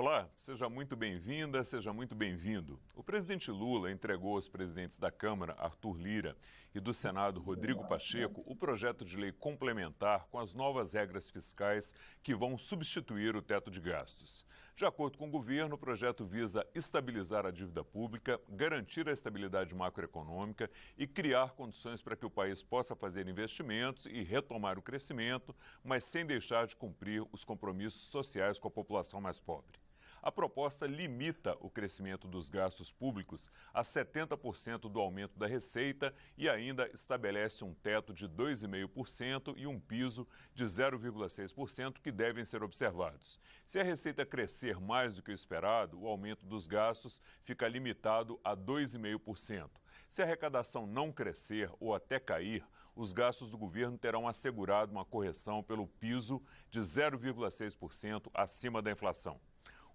Olá, seja muito bem-vinda, seja muito bem-vindo. O presidente Lula entregou aos presidentes da Câmara, Arthur Lira, e do Senado, Rodrigo Pacheco, o projeto de lei complementar com as novas regras fiscais que vão substituir o teto de gastos. De acordo com o governo, o projeto visa estabilizar a dívida pública, garantir a estabilidade macroeconômica e criar condições para que o país possa fazer investimentos e retomar o crescimento, mas sem deixar de cumprir os compromissos sociais com a população mais pobre. A proposta limita o crescimento dos gastos públicos a 70% do aumento da receita e ainda estabelece um teto de 2,5% e um piso de 0,6% que devem ser observados. Se a receita crescer mais do que o esperado, o aumento dos gastos fica limitado a 2,5%. Se a arrecadação não crescer ou até cair, os gastos do governo terão assegurado uma correção pelo piso de 0,6% acima da inflação.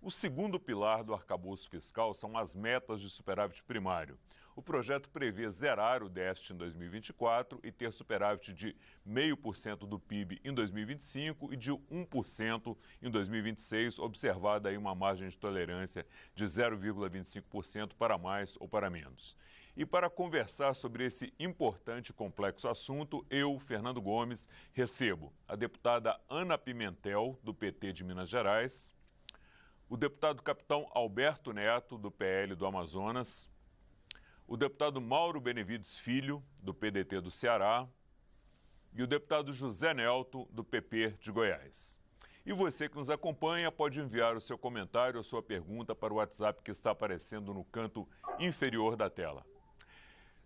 O segundo pilar do arcabouço fiscal são as metas de superávit primário. O projeto prevê zerar o déficit em 2024 e ter superávit de 0,5% do PIB em 2025 e de 1% em 2026, observada aí uma margem de tolerância de 0,25% para mais ou para menos. E para conversar sobre esse importante e complexo assunto, eu, Fernando Gomes, recebo a deputada Ana Pimentel, do PT de Minas Gerais, o deputado capitão Alberto Neto, do PL do Amazonas, o deputado Mauro Benevides Filho, do PDT do Ceará, e o deputado José Nelto, do PP de Goiás. E você que nos acompanha pode enviar o seu comentário ou sua pergunta para o WhatsApp que está aparecendo no canto inferior da tela.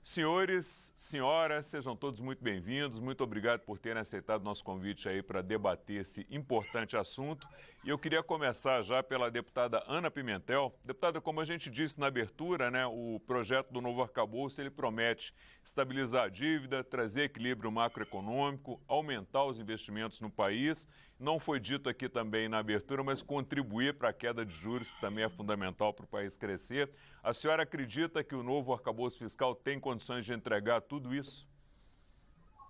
Senhores, senhoras, sejam todos muito bem-vindos. Muito obrigado por terem aceitado nosso convite aí para debater esse importante assunto. E eu queria começar já pela deputada Ana Pimentel. Deputada, como a gente disse na abertura, né, o projeto do novo arcabouço, ele promete estabilizar a dívida, trazer equilíbrio macroeconômico, aumentar os investimentos no país. Não foi dito aqui também na abertura, mas contribuir para a queda de juros, que também é fundamental para o país crescer. A senhora acredita que o novo arcabouço fiscal tem condições de entregar tudo isso?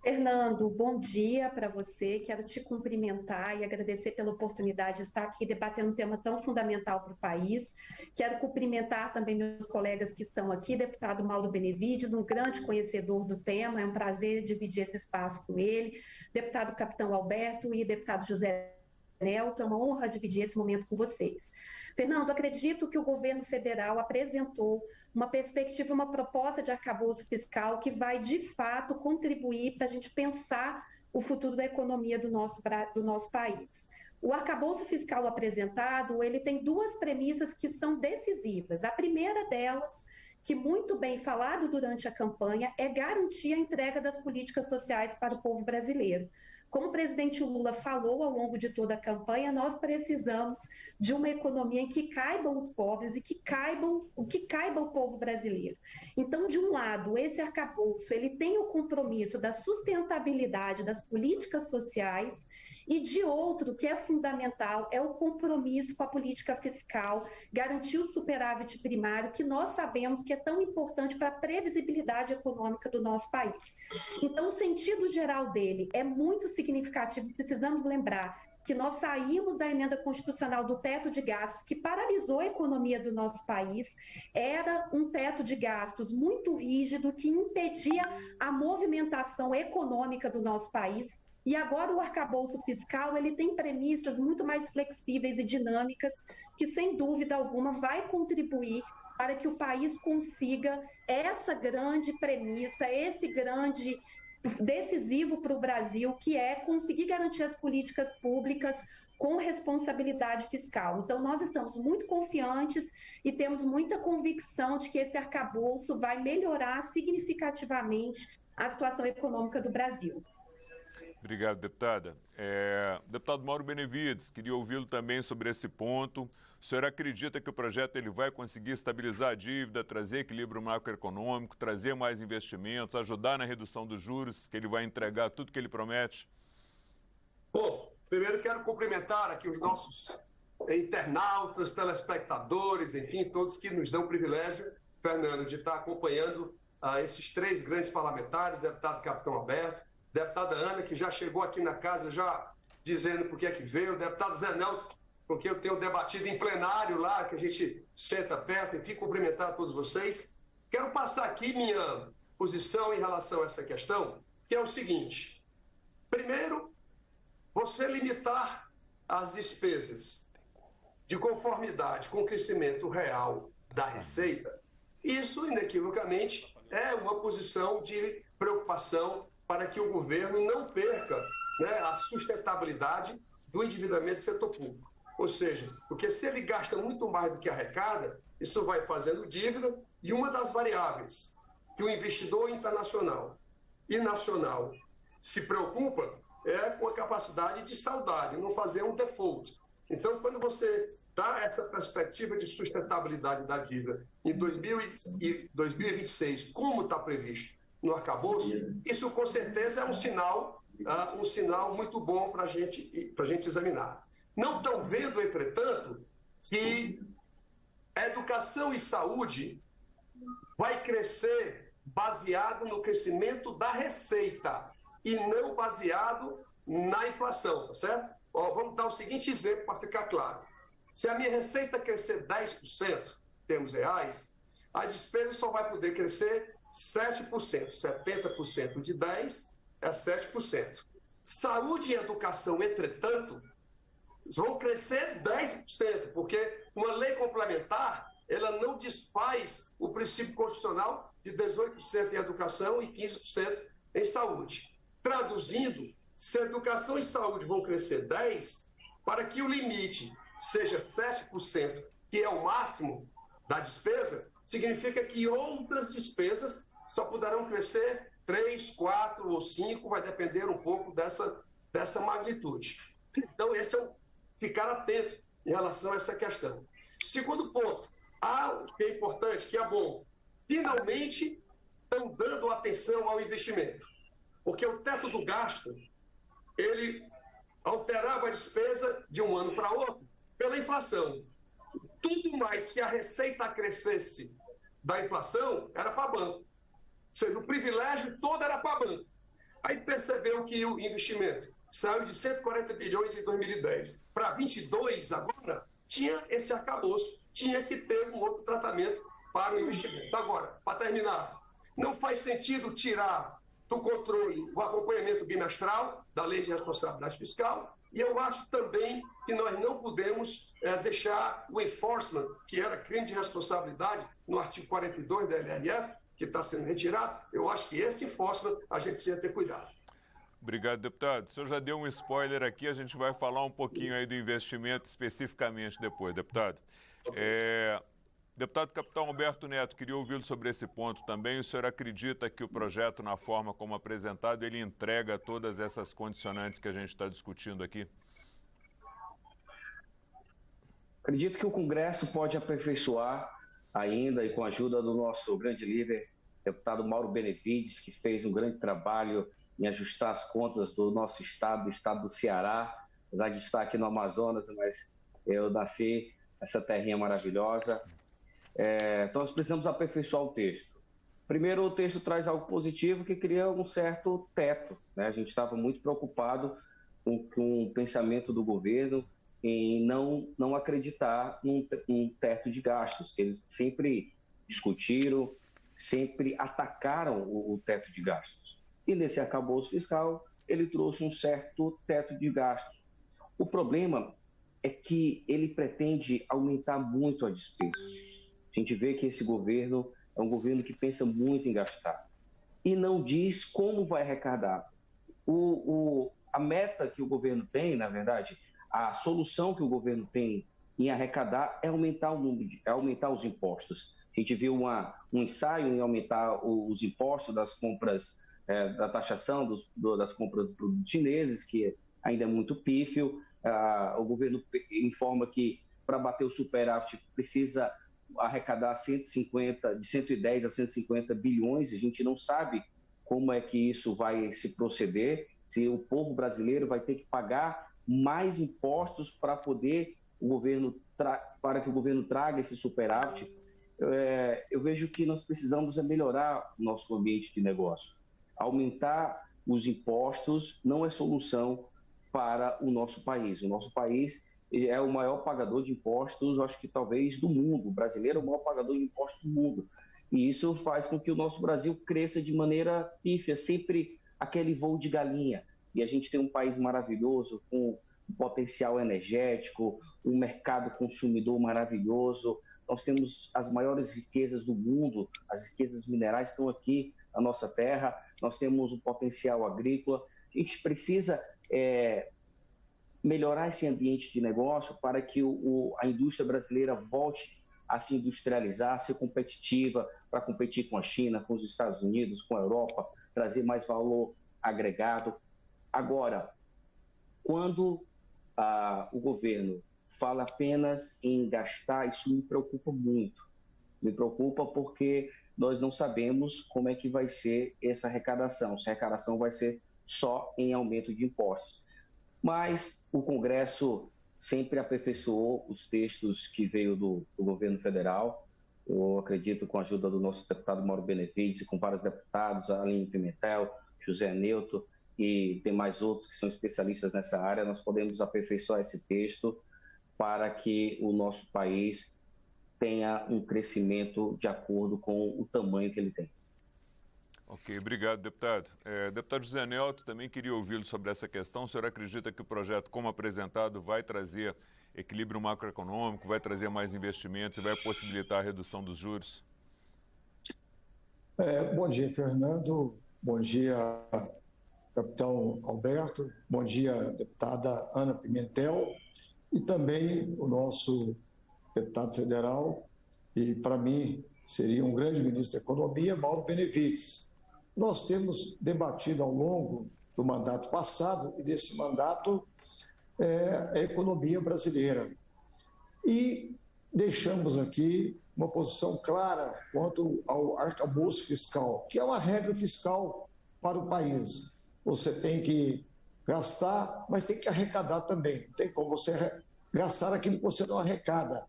Fernando, bom dia para você. Quero te cumprimentar e agradecer pela oportunidade de estar aqui debatendo um tema tão fundamental para o país. Quero cumprimentar também meus colegas que estão aqui, deputado Mauro Benevides, um grande conhecedor do tema, é um prazer dividir esse espaço com ele, deputado capitão Alberto e deputado José Nelto, é uma honra dividir esse momento com vocês. Fernando, acredito que o governo federal apresentou uma perspectiva, uma proposta de arcabouço fiscal que vai, de fato, contribuir para a gente pensar o futuro da economia do nosso país. O arcabouço fiscal apresentado, ele tem duas premissas que são decisivas. A primeira delas, que muito bem falado durante a campanha, é garantir a entrega das políticas sociais para o povo brasileiro. Como o presidente Lula falou ao longo de toda a campanha, nós precisamos de uma economia em que caibam os pobres e que caiba o povo brasileiro. Então, de um lado, esse arcabouço, ele tem o compromisso da sustentabilidade das políticas sociais e de outro, que é fundamental, é o compromisso com a política fiscal, garantir o superávit primário, que nós sabemos que é tão importante para a previsibilidade econômica do nosso país. Então, o sentido geral dele é muito significativo. Precisamos lembrar que nós saímos da emenda constitucional do teto de gastos, que paralisou a economia do nosso país. Era um teto de gastos muito rígido, que impedia a movimentação econômica do nosso país. E agora o arcabouço fiscal, ele tem premissas muito mais flexíveis e dinâmicas, que sem dúvida alguma vai contribuir para que o país consiga essa grande premissa, esse grande decisivo para o Brasil, que é conseguir garantir as políticas públicas com responsabilidade fiscal. Então, nós estamos muito confiantes e temos muita convicção de que esse arcabouço vai melhorar significativamente a situação econômica do Brasil. Obrigado, deputada. Deputado Mauro Benevides, queria ouvi-lo também sobre esse ponto. O senhor acredita que o projeto ele vai conseguir estabilizar a dívida, trazer equilíbrio macroeconômico, trazer mais investimentos, ajudar na redução dos juros, que ele vai entregar tudo que ele promete? Bom, primeiro quero cumprimentar aqui os nossos internautas, telespectadores, enfim, todos que nos dão o privilégio, Fernando, de estar acompanhando esses três grandes parlamentares, deputado capitão Alberto, deputada Ana, que já chegou aqui na casa já dizendo por que é que veio, o deputado Zé Nelto, porque eu tenho debatido em plenário lá, que a gente senta perto, enfim, cumprimentar todos vocês. Quero passar aqui minha posição em relação a essa questão, que é o seguinte. Primeiro, você limitar as despesas de conformidade com o crescimento real da receita, isso, inequivocamente, é uma posição de preocupação para que o governo não perca, né, a sustentabilidade do endividamento do setor público. Ou seja, porque se ele gasta muito mais do que arrecada, isso vai fazendo dívida, e uma das variáveis que o investidor internacional e nacional se preocupa é com a capacidade de saudade, não fazer um default. Então, quando você dá essa perspectiva de sustentabilidade da dívida em 2026, como está previsto no arcabouço, isso com certeza é um sinal muito bom para a gente examinar. Não estão vendo, entretanto, que a educação e saúde vai crescer baseado no crescimento da receita e não baseado na inflação, tá certo? Vamos dar o seguinte exemplo para ficar claro. Se a minha receita crescer 10%, em termos reais, a despesa só vai poder crescer 7%. 70% de 10% é 7%. Saúde e educação, entretanto, vão crescer 10%, porque uma lei complementar, ela não desfaz o princípio constitucional de 18% em educação e 15% em saúde. Traduzindo, se educação e saúde vão crescer 10%, para que o limite seja 7%, que é o máximo da despesa, significa que outras despesas só poderão crescer 3%, 4% ou 5%, vai depender um pouco dessa magnitude. Então, esse é o ficar atento em relação a essa questão. Segundo ponto, que é importante, que é bom, finalmente estão dando atenção ao investimento, porque o teto do gasto, ele alterava a despesa de um ano para outro pela inflação. Tudo mais que a receita crescesse da inflação era para banco. Ou seja, o privilégio todo era para banco. Aí percebeu que o investimento saiu de 140 bilhões em 2010 para 22 agora, tinha esse arcabouço, tinha que ter um outro tratamento para o investimento. Agora, para terminar, não faz sentido tirar do controle o acompanhamento bimestral da Lei de Responsabilidade Fiscal, e eu acho também que nós não podemos deixar o enforcement, que era crime de responsabilidade, no artigo 42 da LRF, que está sendo retirado. Eu acho que esse enforcement a gente precisa ter cuidado. Obrigado, deputado. O senhor já deu um spoiler aqui, a gente vai falar um pouquinho aí do investimento especificamente depois, deputado. Deputado Capitão Alberto Neto, queria ouvi-lo sobre esse ponto também. O senhor acredita que o projeto, na forma como apresentado, ele entrega todas essas condicionantes que a gente está discutindo aqui? Acredito que o Congresso pode aperfeiçoar ainda, e com a ajuda do nosso grande líder, deputado Mauro Benevides, que fez um grande trabalho em ajustar as contas do nosso estado, do estado do Ceará, apesar de estar aqui no Amazonas, mas eu nasci nessa terrinha maravilhosa. Então, nós precisamos aperfeiçoar o texto. Primeiro, o texto traz algo positivo que cria um certo teto, né? A gente estava muito preocupado com o pensamento do governo em não acreditar num teto de gastos, que eles sempre discutiram, sempre atacaram o teto de gastos. E nesse arcabouço fiscal, ele trouxe um certo teto de gastos. O problema é que ele pretende aumentar muito a despesa. A gente vê que esse governo é um governo que pensa muito em gastar e não diz como vai arrecadar. A meta que o governo tem, na verdade, a solução que o governo tem em arrecadar é aumentar o número, é aumentar os impostos. A gente viu um ensaio em aumentar os impostos das compras, da taxação das compras de produtos chineses, que ainda é muito pífio. O governo informa que para bater o superávit precisa arrecadar de 110 a 150 bilhões, a gente não sabe como é que isso vai se proceder, se o povo brasileiro vai ter que pagar mais impostos para que o governo traga esse superávit. Eu vejo que nós precisamos melhorar o nosso ambiente de negócio. Aumentar os impostos não é solução para o nosso país. O nosso país é o maior pagador de impostos, acho que talvez do mundo. O brasileiro é o maior pagador de impostos do mundo. E isso faz com que o nosso Brasil cresça de maneira pífia, sempre aquele voo de galinha. E a gente tem um país maravilhoso, com um potencial energético, um mercado consumidor maravilhoso. Nós temos as maiores riquezas do mundo, as riquezas minerais estão aqui na nossa terra, nós temos um potencial agrícola. A gente precisa melhorar esse ambiente de negócio para que a indústria brasileira volte a se industrializar, a ser competitiva, para competir com a China, com os Estados Unidos, com a Europa, trazer mais valor agregado. Agora, quando o governo fala apenas em gastar, isso me preocupa muito. Me preocupa porque nós não sabemos como é que vai ser essa arrecadação. Se a arrecadação vai ser só em aumento de impostos. Mas o Congresso sempre aperfeiçoou os textos que veio do governo federal. Eu acredito, com a ajuda do nosso deputado Mauro Benevides e com vários deputados, Aline Pimentel, José Neuto e tem mais outros que são especialistas nessa área, nós podemos aperfeiçoar esse texto para que o nosso país tenha um crescimento de acordo com o tamanho que ele tem. Ok, obrigado, deputado. Deputado José Neuto, também queria ouvi-lo sobre essa questão. O senhor acredita que o projeto, como apresentado, vai trazer equilíbrio macroeconômico, vai trazer mais investimentos e vai possibilitar a redução dos juros? Bom dia, Fernando. Bom dia, capitão Alberto. Bom dia, deputada Ana Pimentel. E também o nosso deputado federal, e para mim seria um grande ministro da Economia, Mauro Benevides. Nós temos debatido ao longo do mandato passado e desse mandato a economia brasileira. E deixamos aqui uma posição clara quanto ao arcabouço fiscal, que é uma regra fiscal para o país. Você tem que gastar, mas tem que arrecadar também. Não tem como você gastar aquilo que você não arrecada.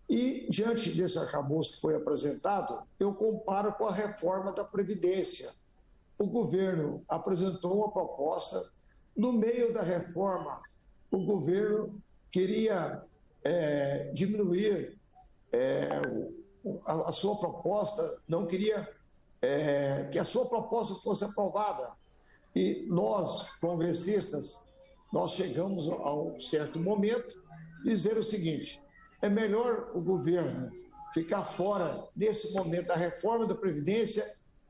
E, diante desse arcabouço que foi apresentado, eu comparo com a reforma da Previdência. O governo apresentou uma proposta, no meio da reforma, o governo queria diminuir a sua proposta, não queria que a sua proposta fosse aprovada. E nós, congressistas, nós chegamos a um certo momento dizer o seguinte: é melhor o governo ficar fora, nesse momento, da reforma da Previdência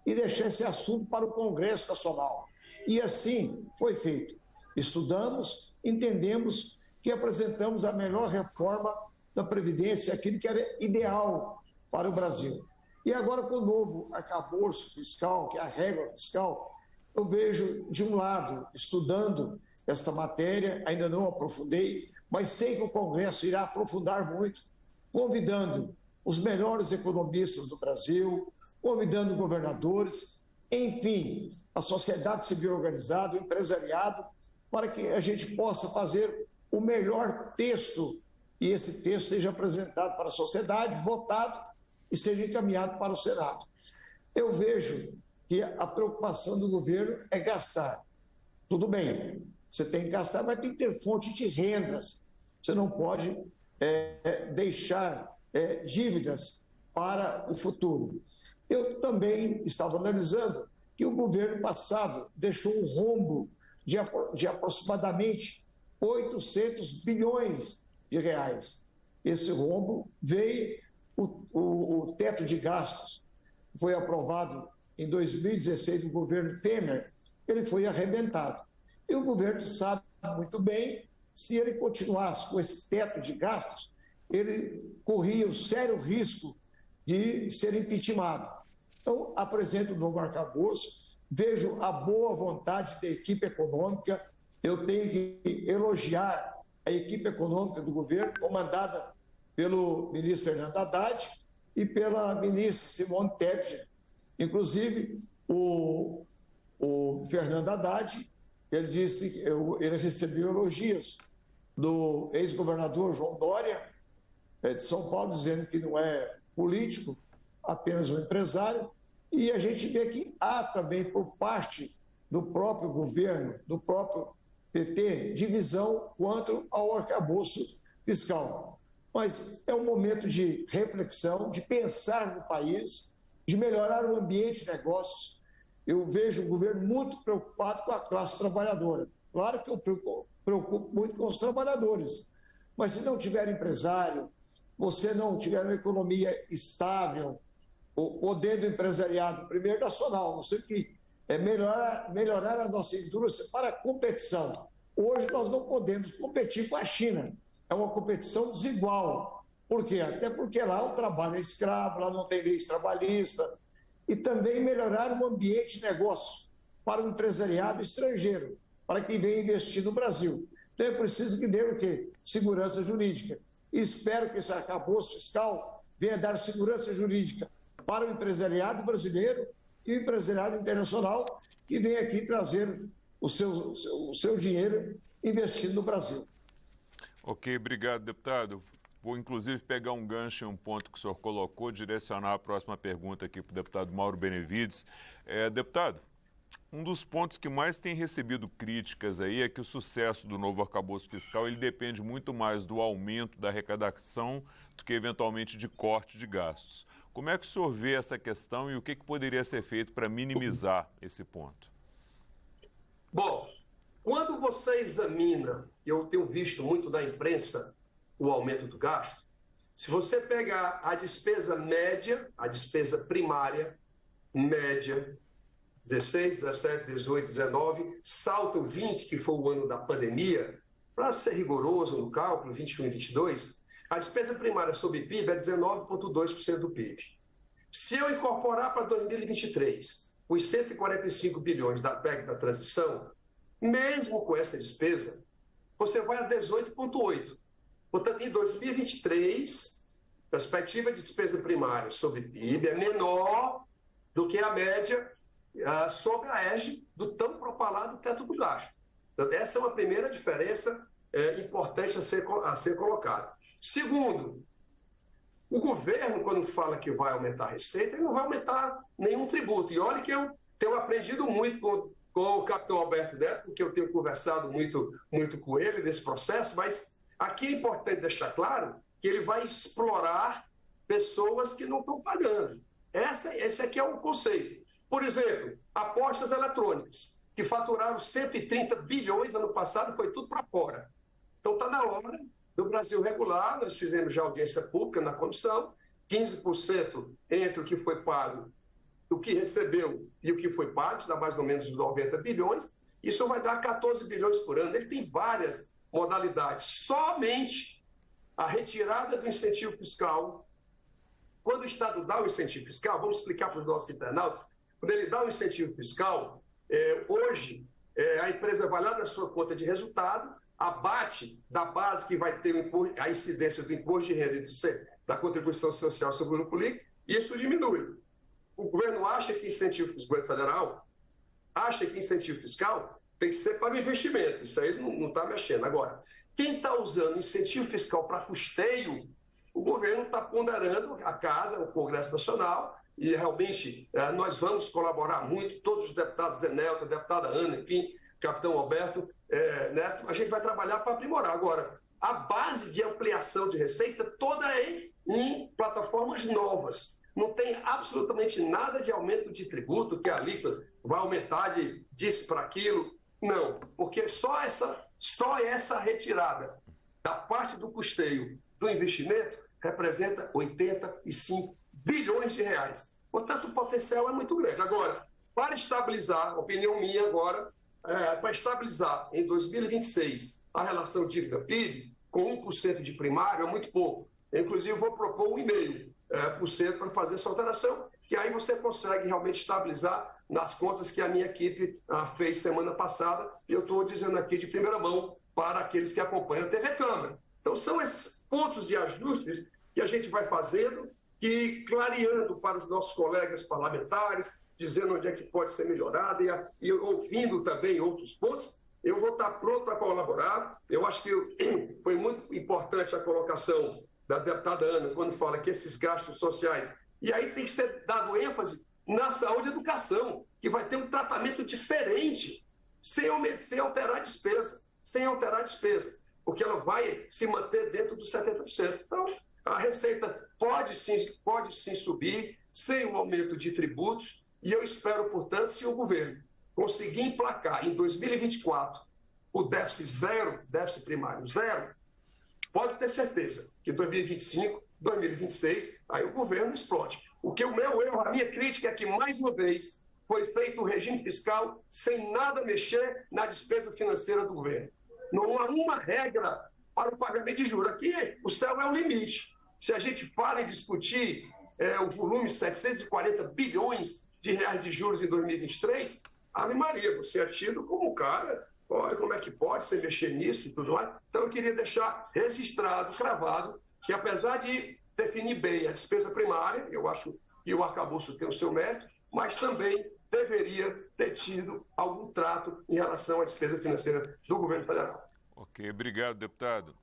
e deixar esse assunto para o Congresso Nacional. E assim foi feito. Estudamos, entendemos que apresentamos a melhor reforma da Previdência, aquilo que era ideal para o Brasil. E agora, com o novo arcabouço fiscal, que é a regra fiscal, eu vejo, de um lado, estudando esta matéria, ainda não aprofundei, mas sei que o Congresso irá aprofundar muito, convidando os melhores economistas do Brasil, convidando governadores, enfim, a sociedade civil organizada, o empresariado, para que a gente possa fazer o melhor texto e esse texto seja apresentado para a sociedade, votado e seja encaminhado para o Senado. Eu vejo que a preocupação do governo é gastar. Tudo bem, você tem que gastar, mas tem que ter fonte de rendas. Você não pode deixar dívidas para o futuro. Eu também estava analisando que o governo passado deixou um rombo de aproximadamente 800 bilhões de reais. Esse rombo veio, o teto de gastos foi aprovado em 2016 do governo Temer, ele foi arrebentado. E o governo sabe muito bem, se ele continuasse com esse teto de gastos, ele corria o sério risco de ser impeachmentado. Então, apresento o novo arcabouço, vejo a boa vontade da equipe econômica, eu tenho que elogiar a equipe econômica do governo, comandada pelo ministro Fernando Haddad e pela ministra Simone Tebet. Inclusive, o Fernando Haddad, ele disse, ele recebeu elogios do ex-governador João Dória, de São Paulo, dizendo que não é político, apenas um empresário. E a gente vê que há também, por parte do próprio governo, do próprio ter divisão quanto ao arcabouço fiscal. Mas é um momento de reflexão, de pensar no país, de melhorar o ambiente de negócios. Eu vejo o governo muito preocupado com a classe trabalhadora. Claro que eu preocupo muito com os trabalhadores, mas se não tiver empresário, você não tiver uma economia estável, o poder do empresariado, primeiro nacional, nós temos que melhorar a nossa indústria para a competição. Hoje nós não podemos competir com a China, é uma competição desigual. Por quê? Até porque lá o trabalho é escravo, lá não tem lei trabalhista, e também melhorar o ambiente de negócio para o empresariado estrangeiro, para quem vem investir no Brasil. Então é preciso que dê o quê? Segurança jurídica. E espero que esse arcabouço fiscal venha dar segurança jurídica para o empresariado brasileiro e o empresariado internacional que vem aqui trazer o seu dinheiro investindo no Brasil. Ok, obrigado, deputado. Vou, inclusive, pegar um gancho em um ponto que o senhor colocou, direcionar a próxima pergunta aqui para o deputado Mauro Benevides. Deputado, um dos pontos que mais tem recebido críticas aí é que o sucesso do novo arcabouço fiscal ele depende muito mais do aumento da arrecadação do que, eventualmente, de corte de gastos. Como é que o senhor vê essa questão e o que poderia ser feito para minimizar esse ponto? Bom, quando você examina, eu tenho visto muito na imprensa, o aumento do gasto, se você pegar a despesa média, a despesa primária, média, 16, 17, 18, 19, salta o 20, que foi o ano da pandemia, para ser rigoroso no cálculo, 21 e 22, a despesa primária sobre PIB é 19,2% do PIB. Se eu incorporar para 2023 os 145 bilhões da PEC da transição, mesmo com essa despesa, você vai a 18,8%. Portanto, em 2023, a perspectiva de despesa primária sobre PIB é menor do que a média sobre a égide do tão propalado teto do gasto. Então, essa é uma primeira diferença importante a ser colocada. Segundo, o governo, quando fala que vai aumentar a receita, ele não vai aumentar nenhum tributo. E olha que eu tenho aprendido muito com o capitão Alberto Neto, porque eu tenho conversado muito com ele nesse processo, mas aqui é importante deixar claro que ele vai explorar pessoas que não estão pagando. Esse aqui é o conceito. Por exemplo, apostas eletrônicas, que faturaram 130 bilhões ano passado, foi tudo para fora. Então está na hora do Brasil regular, nós fizemos já audiência pública na comissão, 15% entre o que foi pago, o que recebeu e o que foi pago, dá mais ou menos 90 bilhões, isso vai dar 14 bilhões por ano. Ele tem várias modalidades. Somente a retirada do incentivo fiscal, quando o Estado dá o incentivo fiscal, vamos explicar para os nossos internautas, quando ele dá o incentivo fiscal, hoje a empresa vai lá na sua conta de resultado, abate da base que vai ter a incidência do imposto de renda e da contribuição social sobre o lucro líquido, e isso diminui. O governo acha que incentivo, o governo federal acha que incentivo fiscal tem que ser para o investimento, isso aí não está mexendo. Agora, quem está usando incentivo fiscal para custeio, o governo está ponderando a casa, o Congresso Nacional, e realmente nós vamos colaborar muito, todos os deputados, Zé Nelton, a deputada Ana, enfim, capitão Alberto Neto, a gente vai trabalhar para aprimorar. Agora, a base de ampliação de receita toda é em plataformas novas. Não tem absolutamente nada de aumento de tributo, que a alíquota vai aumentar disso para aquilo. Não, porque só essa retirada da parte do custeio do investimento representa 85 bilhões de reais. Portanto, o potencial é muito grande. Agora, para estabilizar, opinião minha agora, para estabilizar em 2026 a relação dívida-PIB, com 1% de primário é muito pouco. Inclusive, vou propor 1,5% para fazer essa alteração, que aí você consegue realmente estabilizar nas contas que a minha equipe fez semana passada, e eu estou dizendo aqui de primeira mão para aqueles que acompanham a TV Câmara. Então, são esses pontos de ajustes que a gente vai fazendo e clareando para os nossos colegas parlamentares, dizendo onde é que pode ser melhorado e ouvindo também outros pontos. Eu vou estar pronto para colaborar. Eu acho que foi muito importante a colocação da deputada Ana, quando fala que esses gastos sociais... E aí tem que ser dado ênfase na saúde e educação, que vai ter um tratamento diferente sem alterar a despesa, porque ela vai se manter dentro dos 70%. Então, a receita pode sim subir, sem o aumento de tributos, e eu espero, portanto, se o governo conseguir emplacar em 2024 o déficit primário zero, pode ter certeza que em 2025, 2026, aí o governo explode. Porque o meu erro, a minha crítica é que, mais uma vez, foi feito um regime fiscal sem nada mexer na despesa financeira do governo. Não há uma regra para o pagamento de juros. Aqui, o céu é o limite. Se a gente fala em discutir o volume de 740 bilhões de reais de juros em 2023, Ave Maria, você é tido como um cara, olha como é que pode você mexer nisso e tudo mais. Então eu queria deixar registrado, cravado, que apesar de definir bem a despesa primária, eu acho que o arcabouço tem o seu mérito, mas também deveria ter tido algum trato em relação à despesa financeira do governo federal. Ok, obrigado, deputado.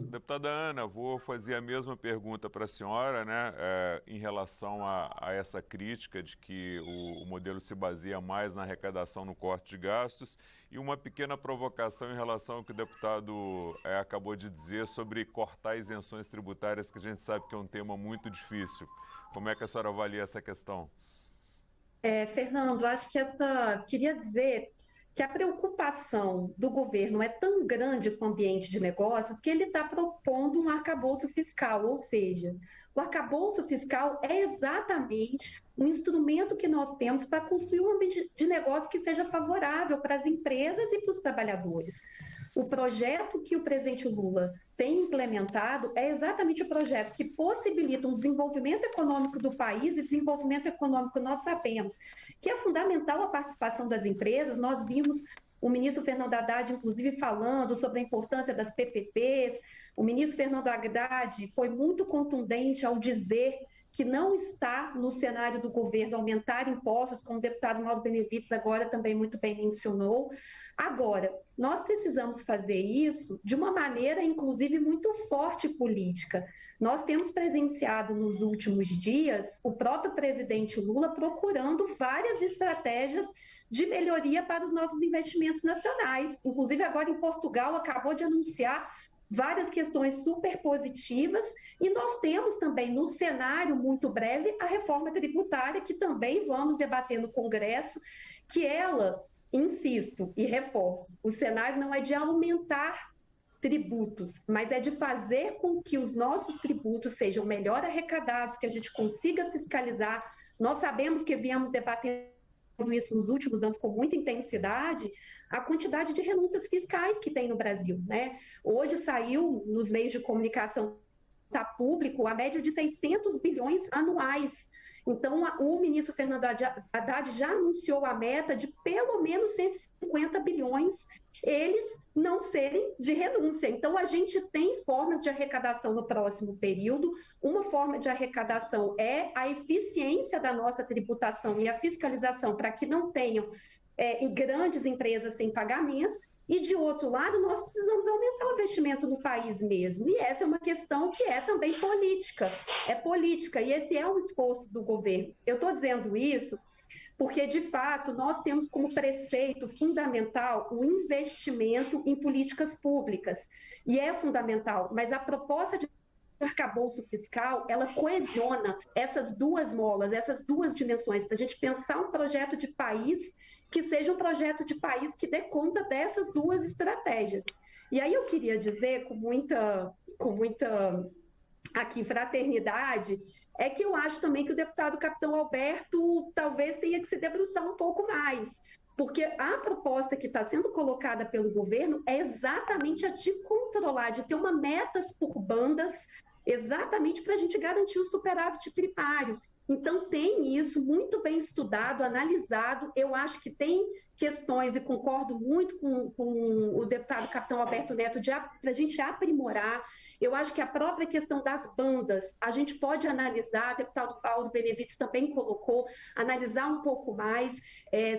Deputada Ana, vou fazer a mesma pergunta para a senhora, né, em relação a essa crítica de que o modelo se baseia mais na arrecadação, no corte de gastos, e uma pequena provocação em relação ao que o deputado acabou de dizer sobre cortar isenções tributárias, que a gente sabe que é um tema muito difícil. Como é que a senhora avalia essa questão? Fernando, acho que queria dizer que a preocupação do governo é tão grande com o ambiente de negócios que ele está propondo um arcabouço fiscal, ou seja, o arcabouço fiscal é exatamente um instrumento que nós temos para construir um ambiente de negócio que seja favorável para as empresas e para os trabalhadores. O projeto que o presidente Lula tem implementado é exatamente o projeto que possibilita um desenvolvimento econômico do país, e desenvolvimento econômico nós sabemos que é fundamental a participação das empresas. Nós vimos o ministro Fernando Haddad, inclusive, falando sobre a importância das PPPs. O ministro Fernando Haddad foi muito contundente ao dizer que não está no cenário do governo aumentar impostos, como o deputado Mauro Benevides agora também muito bem mencionou. Agora, nós precisamos fazer isso de uma maneira, inclusive, muito forte política. Nós temos presenciado nos últimos dias o próprio presidente Lula procurando várias estratégias de melhoria para os nossos investimentos nacionais. Inclusive, agora em Portugal, acabou de anunciar várias questões super positivas, e nós temos também no cenário, muito breve, a reforma tributária, que também vamos debater no Congresso, que ela, insisto e reforço, o cenário não é de aumentar tributos, mas é de fazer com que os nossos tributos sejam melhor arrecadados, que a gente consiga fiscalizar. Nós sabemos que viemos debatendo isso nos últimos anos com muita intensidade, a quantidade de renúncias fiscais que tem no Brasil, né? Hoje saiu nos meios de comunicação, está público, a média de 600 bilhões anuais. Então, o ministro Fernando Haddad já anunciou a meta de pelo menos 150 bilhões eles não serem de renúncia. Então, a gente tem formas de arrecadação no próximo período. Uma forma de arrecadação é a eficiência da nossa tributação e a fiscalização para que não tenham grandes empresas sem pagamento. E, de outro lado, nós precisamos aumentar o investimento no país mesmo. E essa é uma questão que é também política. É política, e esse é um esforço do governo. Eu estou dizendo isso porque, de fato, nós temos como preceito fundamental o investimento em políticas públicas. E é fundamental, mas a proposta de arcabouço fiscal, ela coesiona essas duas molas, essas duas dimensões, para a gente pensar um projeto de país que seja um projeto de país que dê conta dessas duas estratégias. E aí eu queria dizer com muita aqui fraternidade, é que eu acho também que o deputado Capitão Alberto talvez tenha que se debruçar um pouco mais, porque a proposta que está sendo colocada pelo governo é exatamente a de controlar, de ter uma metas por bandas, exatamente para a gente garantir o superávit primário. Então, tem isso muito bem estudado, analisado. Eu acho que tem questões, e concordo muito com o deputado Capitão Alberto Neto, para a gente aprimorar. Eu acho que a própria questão das bandas, a gente pode analisar, o deputado Paulo Benevides também colocou, analisar um pouco mais,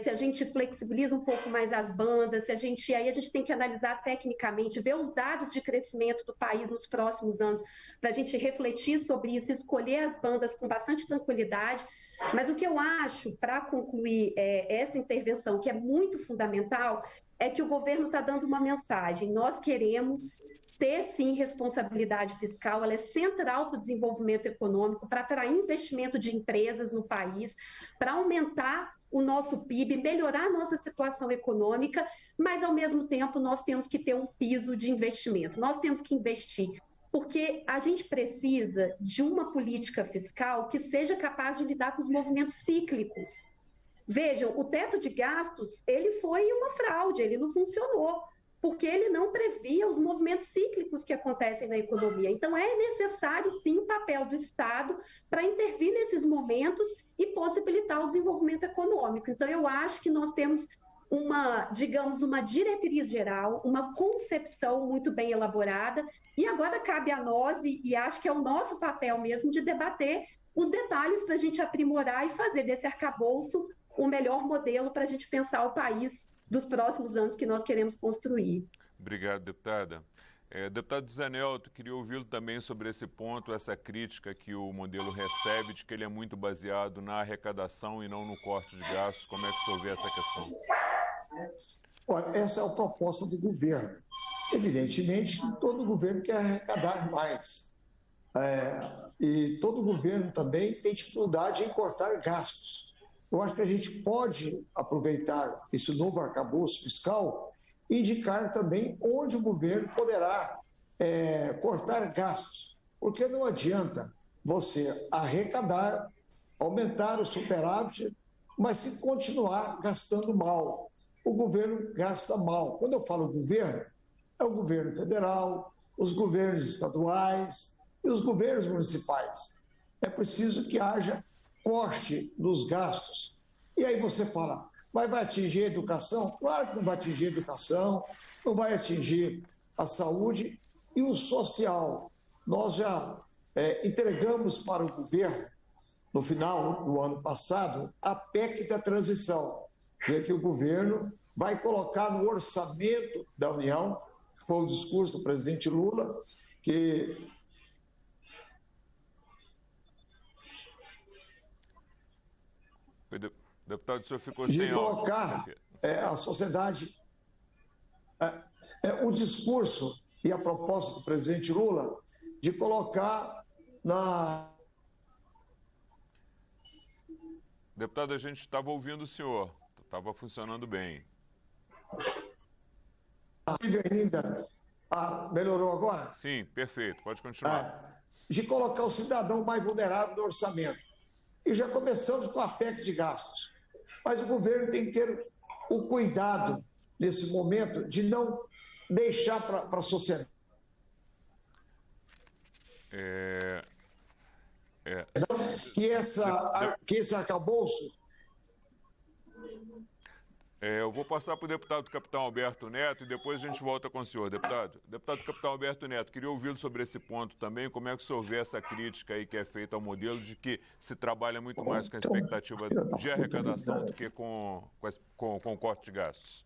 se a gente flexibiliza um pouco mais as bandas, aí a gente tem que analisar tecnicamente, ver os dados de crescimento do país nos próximos anos, para a gente refletir sobre isso, escolher as bandas com bastante tranquilidade. Mas o que eu acho, para concluir essa intervenção, que é muito fundamental, é que o governo está dando uma mensagem. Nós queremos ter, sim, responsabilidade fiscal, ela é central para o desenvolvimento econômico, para atrair investimento de empresas no país, para aumentar o nosso PIB, melhorar a nossa situação econômica, mas, ao mesmo tempo, nós temos que ter um piso de investimento. Nós temos que investir, porque a gente precisa de uma política fiscal que seja capaz de lidar com os movimentos cíclicos. Vejam, o teto de gastos, ele foi uma fraude, ele não funcionou, porque ele não previa os movimentos cíclicos que acontecem na economia. Então, é necessário, sim, o papel do Estado para intervir nesses momentos e possibilitar o desenvolvimento econômico. Então, eu acho que nós temos uma diretriz geral, uma concepção muito bem elaborada, e agora cabe a nós, e acho que é o nosso papel mesmo, de debater os detalhes para a gente aprimorar e fazer desse arcabouço o melhor modelo para a gente pensar o país dos próximos anos que nós queremos construir. Obrigado, deputada. Deputado Zé Nelto, queria ouvi-lo também sobre esse ponto, essa crítica que o modelo recebe, de que ele é muito baseado na arrecadação e não no corte de gastos. Como é que o senhor vê essa questão? Olha, essa é a proposta do governo. Evidentemente que todo governo quer arrecadar mais. E todo governo também tem dificuldade em cortar gastos. Eu acho que a gente pode aproveitar esse novo arcabouço fiscal e indicar também onde o governo poderá cortar gastos. Porque não adianta você arrecadar, aumentar o superávit, mas se continuar gastando mal. O governo gasta mal. Quando eu falo governo, é o governo federal, os governos estaduais e os governos municipais. É preciso que haja corte nos gastos. E aí você fala, mas vai atingir a educação? Claro que não vai atingir a educação, não vai atingir a saúde e o social. Nós já entregamos para o governo, no final do ano passado, a PEC da transição, que o governo vai colocar no orçamento da União, que foi o discurso do presidente Lula, que Deputado, o senhor ficou sem áudio. De colocar a sociedade... o discurso e a proposta do presidente Lula de colocar na... Deputado, a gente estava ouvindo o senhor. Estava funcionando bem. Ainda... melhorou agora? Sim, perfeito. Pode continuar. De colocar o cidadão mais vulnerável no orçamento. E já começamos com a PEC de gastos. Mas o governo tem que ter o cuidado, nesse momento, de não deixar para a sociedade. Que esse arcabouço... Eu vou passar para o deputado Capitão Alberto Neto e depois a gente volta com o senhor, deputado. Deputado Capitão Alberto Neto, queria ouvi-lo sobre esse ponto também. Como é que o senhor vê essa crítica aí que é feita ao modelo de que se trabalha muito mais com a expectativa de arrecadação do que com o corte de gastos?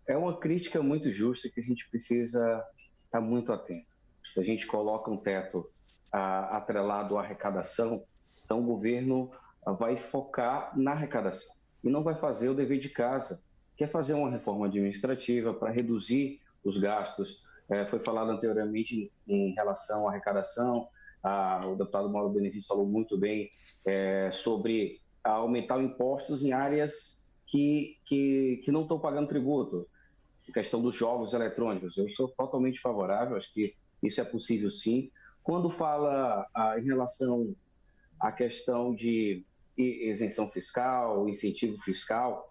É uma crítica muito justa que a gente precisa estar muito atento. Se a gente coloca um teto atrelado à arrecadação, então o governo vai focar na arrecadação e não vai fazer o dever de casa, que é fazer uma reforma administrativa para reduzir os gastos. Foi falado anteriormente em relação à arrecadação, o deputado Mauro Benevides falou muito bem sobre aumentar os impostos em áreas que não estão pagando tributo. A questão dos jogos eletrônicos, eu sou totalmente favorável, acho que isso é possível sim. Quando fala em relação à questão de isenção fiscal, incentivo fiscal,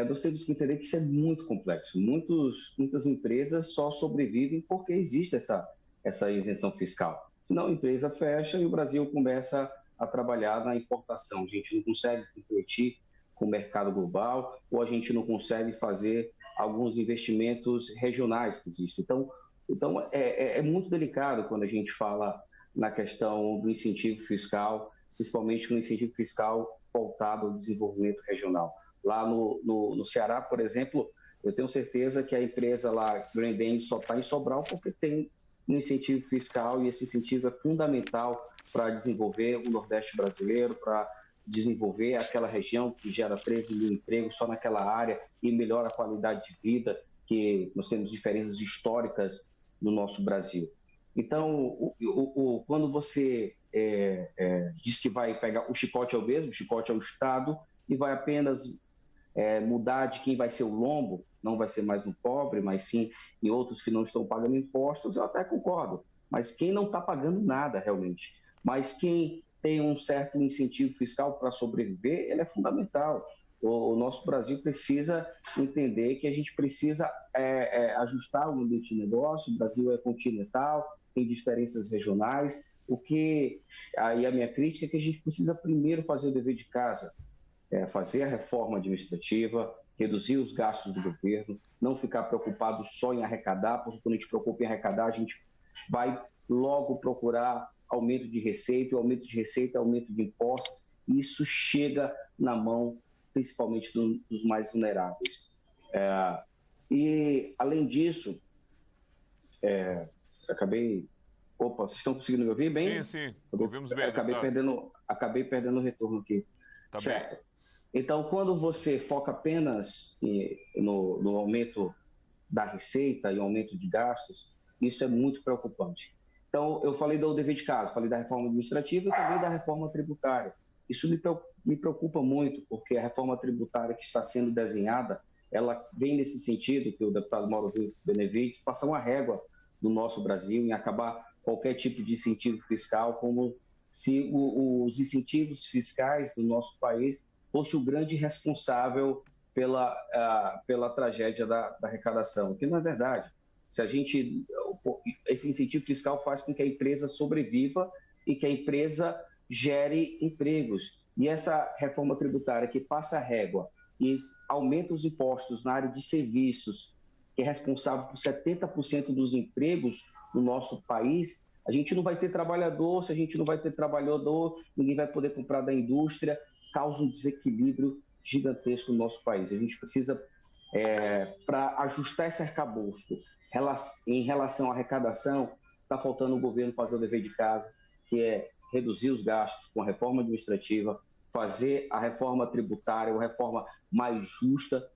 nós temos que entender que isso é muito complexo. Muitas empresas só sobrevivem porque existe essa isenção fiscal. Senão a empresa fecha e o Brasil começa a trabalhar na importação. A gente não consegue competir com o mercado global ou a gente não consegue fazer alguns investimentos regionais que existem. Então, Então, é muito delicado quando a gente fala na questão do incentivo fiscal, principalmente no incentivo fiscal voltado ao desenvolvimento regional. Lá no Ceará, por exemplo, eu tenho certeza que a empresa lá, Grendene, só está em Sobral porque tem um incentivo fiscal, e esse incentivo é fundamental para desenvolver o Nordeste brasileiro, para desenvolver aquela região que gera 13 mil empregos só naquela área e melhora a qualidade de vida, que nós temos diferenças históricas no nosso Brasil. Então, quando você diz que vai pegar o chicote é o mesmo, o chicote é o Estado, e vai apenas mudar de quem vai ser o lombo, não vai ser mais no pobre, mas sim em outros que não estão pagando impostos, eu até concordo. Mas quem não está pagando nada realmente, mas quem tem um certo incentivo fiscal para sobreviver, ele é fundamental. O nosso Brasil precisa entender que a gente precisa ajustar o ambiente de negócio. O Brasil é continental, tem diferenças regionais. Aí a minha crítica é que a gente precisa primeiro fazer o dever de casa, fazer a reforma administrativa, reduzir os gastos do governo, não ficar preocupado só em arrecadar, porque quando a gente se preocupa em arrecadar, a gente vai logo procurar aumento de receita, e aumento de receita é aumento de impostos, e isso chega na mão principalmente dos mais vulneráveis. E, além disso, Opa, vocês estão conseguindo me ouvir bem? Sim, ouvimos bem. Acabei perdendo o retorno aqui. Tá certo. Bem. Então, quando você foca apenas no aumento da receita e aumento de gastos, isso é muito preocupante. Então, eu falei do dever de casa, falei da reforma administrativa e também da reforma tributária. Isso me preocupa muito, porque a reforma tributária que está sendo desenhada, ela vem nesse sentido, que o deputado Mauro Benevides passar uma régua no nosso Brasil em acabar qualquer tipo de incentivo fiscal, como se os incentivos fiscais do nosso país fosse o grande responsável pela tragédia da arrecadação, que não é verdade. Esse incentivo fiscal faz com que a empresa sobreviva e que a empresa gere empregos. E essa reforma tributária que passa a régua e aumenta os impostos na área de serviços, que é responsável por 70% dos empregos no nosso país, a gente não vai ter trabalhador. Se a gente não vai ter trabalhador, ninguém vai poder comprar da indústria, causa um desequilíbrio gigantesco no nosso país. A gente precisa, para ajustar esse arcabouço em relação à arrecadação, está faltando o governo fazer o dever de casa, que é reduzir os gastos com a reforma administrativa, fazer a reforma tributária, uma reforma mais justa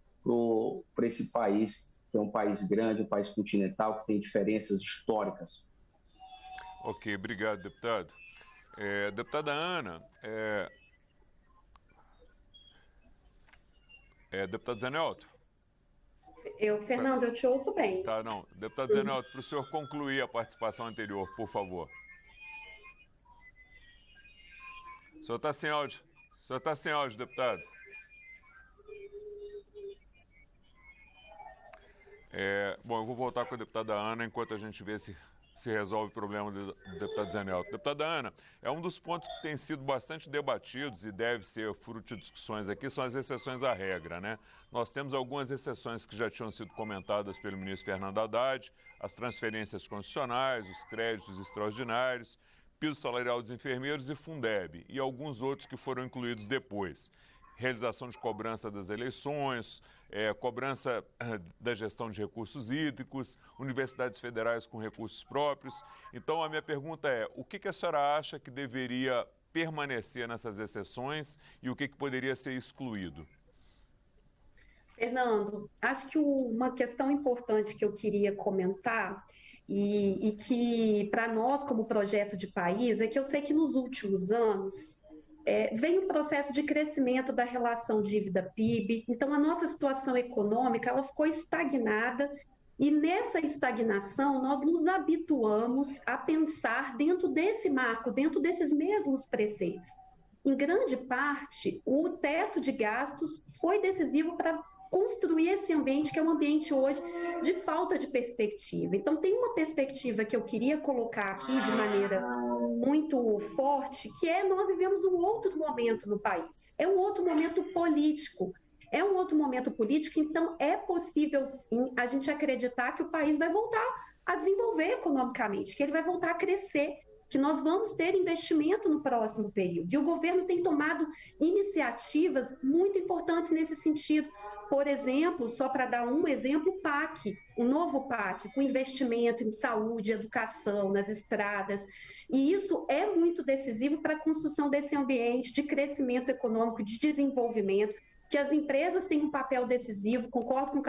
para esse país, que é um país grande, um país continental, que tem diferenças históricas. Ok, obrigado, deputado. Deputada Ana, deputado Zé Nelto? Fernando, eu te ouço bem. Tá, não. Deputado Zé Nelto, para o senhor concluir a participação anterior, por favor. O senhor está sem áudio. O senhor está sem áudio, deputado. Bom, eu vou voltar com a deputada Ana enquanto a gente vê se resolve o problema do deputado Zé Nelto. Deputada Ana, um dos pontos que tem sido bastante debatidos e deve ser fruto de discussões aqui são as exceções à regra, né? Nós temos algumas exceções que já tinham sido comentadas pelo ministro Fernando Haddad, as transferências constitucionais, os créditos extraordinários, piso salarial dos enfermeiros e Fundeb, e alguns outros que foram incluídos depois. Realização de cobrança das eleições, cobrança da gestão de recursos hídricos, universidades federais com recursos próprios. Então, a minha pergunta é, o que a senhora acha que deveria permanecer nessas exceções e o que poderia ser excluído? Fernando, acho que uma questão importante que eu queria comentar e que, para nós, como projeto de país, é que eu sei que nos últimos anos vem um processo de crescimento da relação dívida-PIB, então a nossa situação econômica ela ficou estagnada e nessa estagnação nós nos habituamos a pensar dentro desse marco, dentro desses mesmos preceitos. Em grande parte, o teto de gastos foi decisivo para construir esse ambiente que é um ambiente hoje de falta de perspectiva. Então, tem uma perspectiva que eu queria colocar aqui de maneira muito forte, que nós vivemos um outro momento no país. É um outro momento político. Então é possível sim a gente acreditar que o país vai voltar a desenvolver economicamente, que ele vai voltar a crescer, que nós vamos ter investimento no próximo período. E o governo tem tomado iniciativas muito importantes nesse sentido. Por exemplo, só para dar um exemplo, o PAC, o novo PAC, com investimento em saúde, educação, nas estradas. E isso é muito decisivo para a construção desse ambiente de crescimento econômico, de desenvolvimento, que as empresas têm um papel decisivo. Concordo com o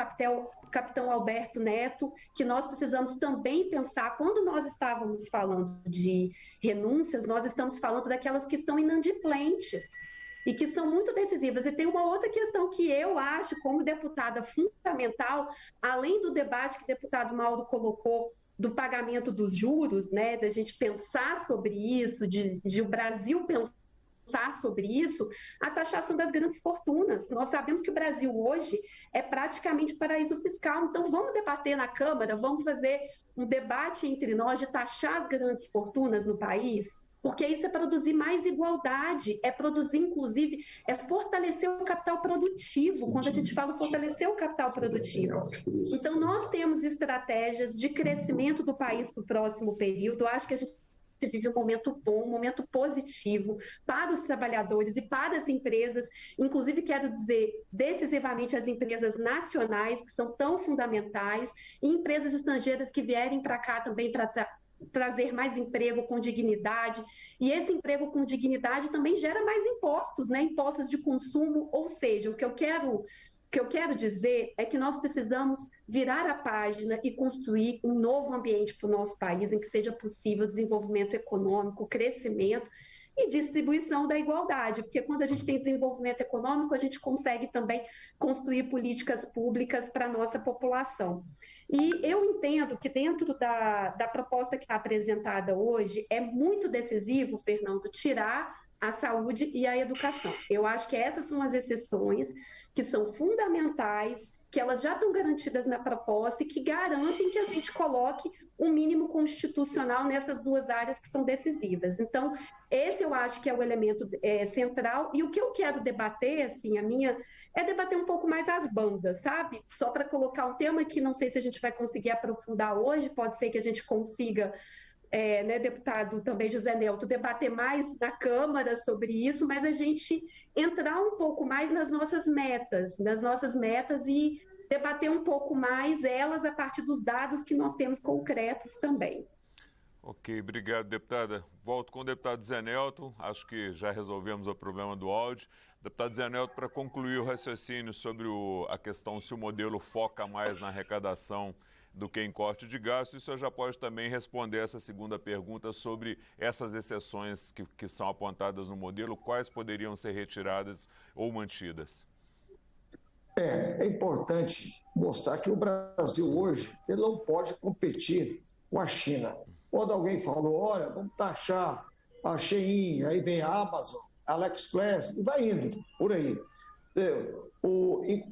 capitão Alberto Neto, que nós precisamos também pensar, quando nós estávamos falando de renúncias, nós estamos falando daquelas que estão inadimplentes e que são muito decisivas. E tem uma outra questão que eu acho, como deputada, fundamental, além do debate que o deputado Mauro colocou, do pagamento dos juros, né, da gente pensar sobre isso, de o Brasil pensar sobre isso, a taxação das grandes fortunas. Nós sabemos que o Brasil hoje é praticamente paraíso fiscal, então vamos debater na Câmara, vamos fazer um debate entre nós de taxar as grandes fortunas no país, porque isso é produzir mais igualdade, é produzir, inclusive, é fortalecer o capital produtivo, quando a gente fala fortalecer o capital produtivo. Então, nós temos estratégias de crescimento do país para o próximo período. Eu acho que a gente vive um momento bom, um momento positivo para os trabalhadores e para as empresas, inclusive quero dizer decisivamente as empresas nacionais, que são tão fundamentais, e empresas estrangeiras que vierem para cá também para trazer mais emprego com dignidade, e esse emprego com dignidade também gera mais impostos, né? Impostos de consumo, ou seja, o que eu quero dizer é que nós precisamos virar a página e construir um novo ambiente para o nosso país, em que seja possível desenvolvimento econômico, crescimento e distribuição da igualdade, porque quando a gente tem desenvolvimento econômico, a gente consegue também construir políticas públicas para a nossa população. E eu entendo que dentro da proposta que está apresentada hoje, é muito decisivo, Fernando, tirar a saúde e a educação. Eu acho que essas são as exceções que são fundamentais, que elas já estão garantidas na proposta e que garantem que a gente coloque um mínimo constitucional nessas duas áreas que são decisivas. Então, esse eu acho que é o elemento central, e o que eu quero debater, assim, é debater um pouco mais as bandas, sabe? Só para colocar um tema que não sei se a gente vai conseguir aprofundar hoje, pode ser que a gente consiga, né, deputado também José Nelto, debater mais na Câmara sobre isso, mas a gente entrar um pouco mais nas nossas metas e debater um pouco mais elas a partir dos dados que nós temos concretos também. Ok, obrigado, deputada. Volto com o deputado Zé Nelto, acho que já resolvemos o problema do áudio. Deputado Zé Nelto, para concluir o raciocínio sobre a questão se o modelo foca mais na arrecadação do que em corte de gastos, o senhor já pode também responder essa segunda pergunta sobre essas exceções que são apontadas no modelo, quais poderiam ser retiradas ou mantidas? É importante mostrar que o Brasil hoje ele não pode competir com a China. Quando alguém falou, olha, vamos taxar a Shein, aí vem a Amazon, a AliExpress, e vai indo por aí.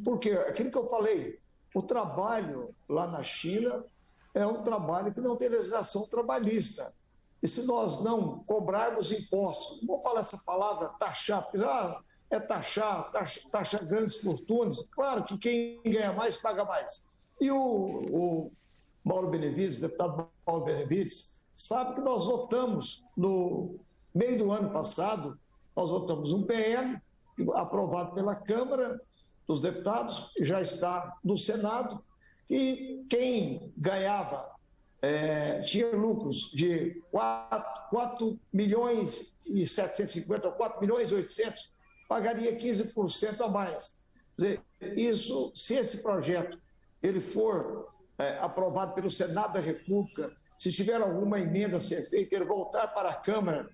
Porque aquilo que eu falei, o trabalho lá na China é um trabalho que não tem legislação trabalhista. E se nós não cobrarmos impostos, não vou falar essa palavra taxar, porque taxar grandes fortunas, claro que quem ganha mais paga mais. E o Mauro Benevides, o deputado Mauro Benevides, sabe que nós votamos no meio do ano passado, nós votamos um PL aprovado pela Câmara dos Deputados, já está no Senado, e quem ganhava, tinha lucros de 4 milhões e 750, 4 milhões e 800, pagaria 15% a mais. Quer dizer, isso, se esse projeto ele for aprovado pelo Senado da República, se tiver alguma emenda a ser feita, ele voltar para a Câmara,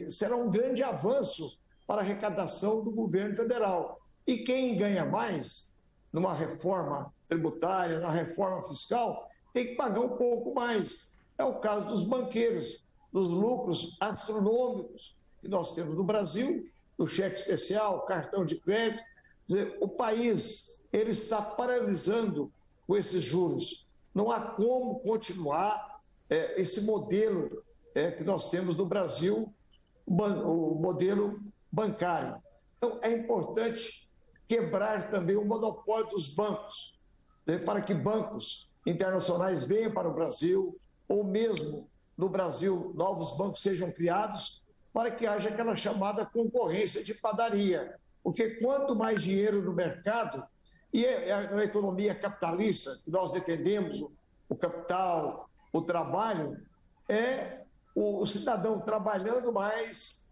será um grande avanço para a arrecadação do governo federal. E quem ganha mais, numa reforma tributária, na reforma fiscal, tem que pagar um pouco mais. É o caso dos banqueiros, dos lucros astronômicos que nós temos no Brasil, do cheque especial, cartão de crédito. Quer dizer, o país ele está paralisando com esses juros. Não há como continuar esse modelo que nós temos no Brasil, o modelo bancário. Então, é importante quebrar também o monopólio dos bancos, para que bancos internacionais venham para o Brasil, ou mesmo no Brasil novos bancos sejam criados, para que haja aquela chamada concorrência de padaria. Porque quanto mais dinheiro no mercado, e a economia capitalista, que nós defendemos, o capital, o trabalho, é o cidadão trabalhando mais,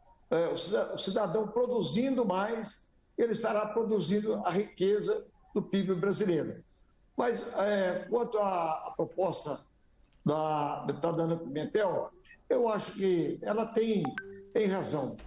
o cidadão produzindo mais, ele estará produzindo a riqueza do PIB brasileiro. Mas, quanto à proposta da deputada Ana Pimentel, eu acho que ela tem razão,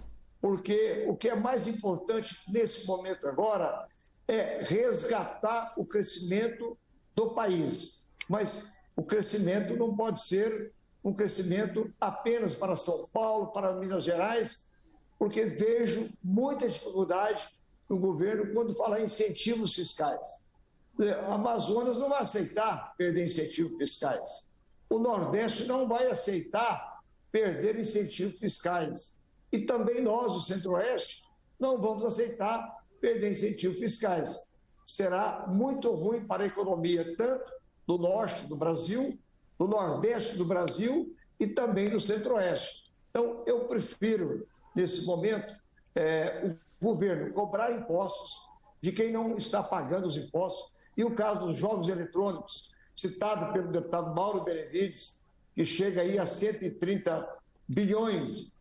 porque o que é mais importante nesse momento agora é resgatar o crescimento do país. Mas o crescimento não pode ser um crescimento apenas para São Paulo, para Minas Gerais, porque vejo muita dificuldade no governo quando fala em incentivos fiscais. O Amazonas não vai aceitar perder incentivos fiscais. O Nordeste não vai aceitar perder incentivos fiscais. E também nós, o Centro-Oeste, não vamos aceitar perder incentivos fiscais. Será muito ruim para a economia, tanto do Norte do Brasil, do Nordeste do Brasil e também do Centro-Oeste. Então, eu prefiro, nesse momento, o governo cobrar impostos de quem não está pagando os impostos. E o caso dos jogos eletrônicos, citado pelo deputado Mauro Benevides, que chega aí a 130 bilhões.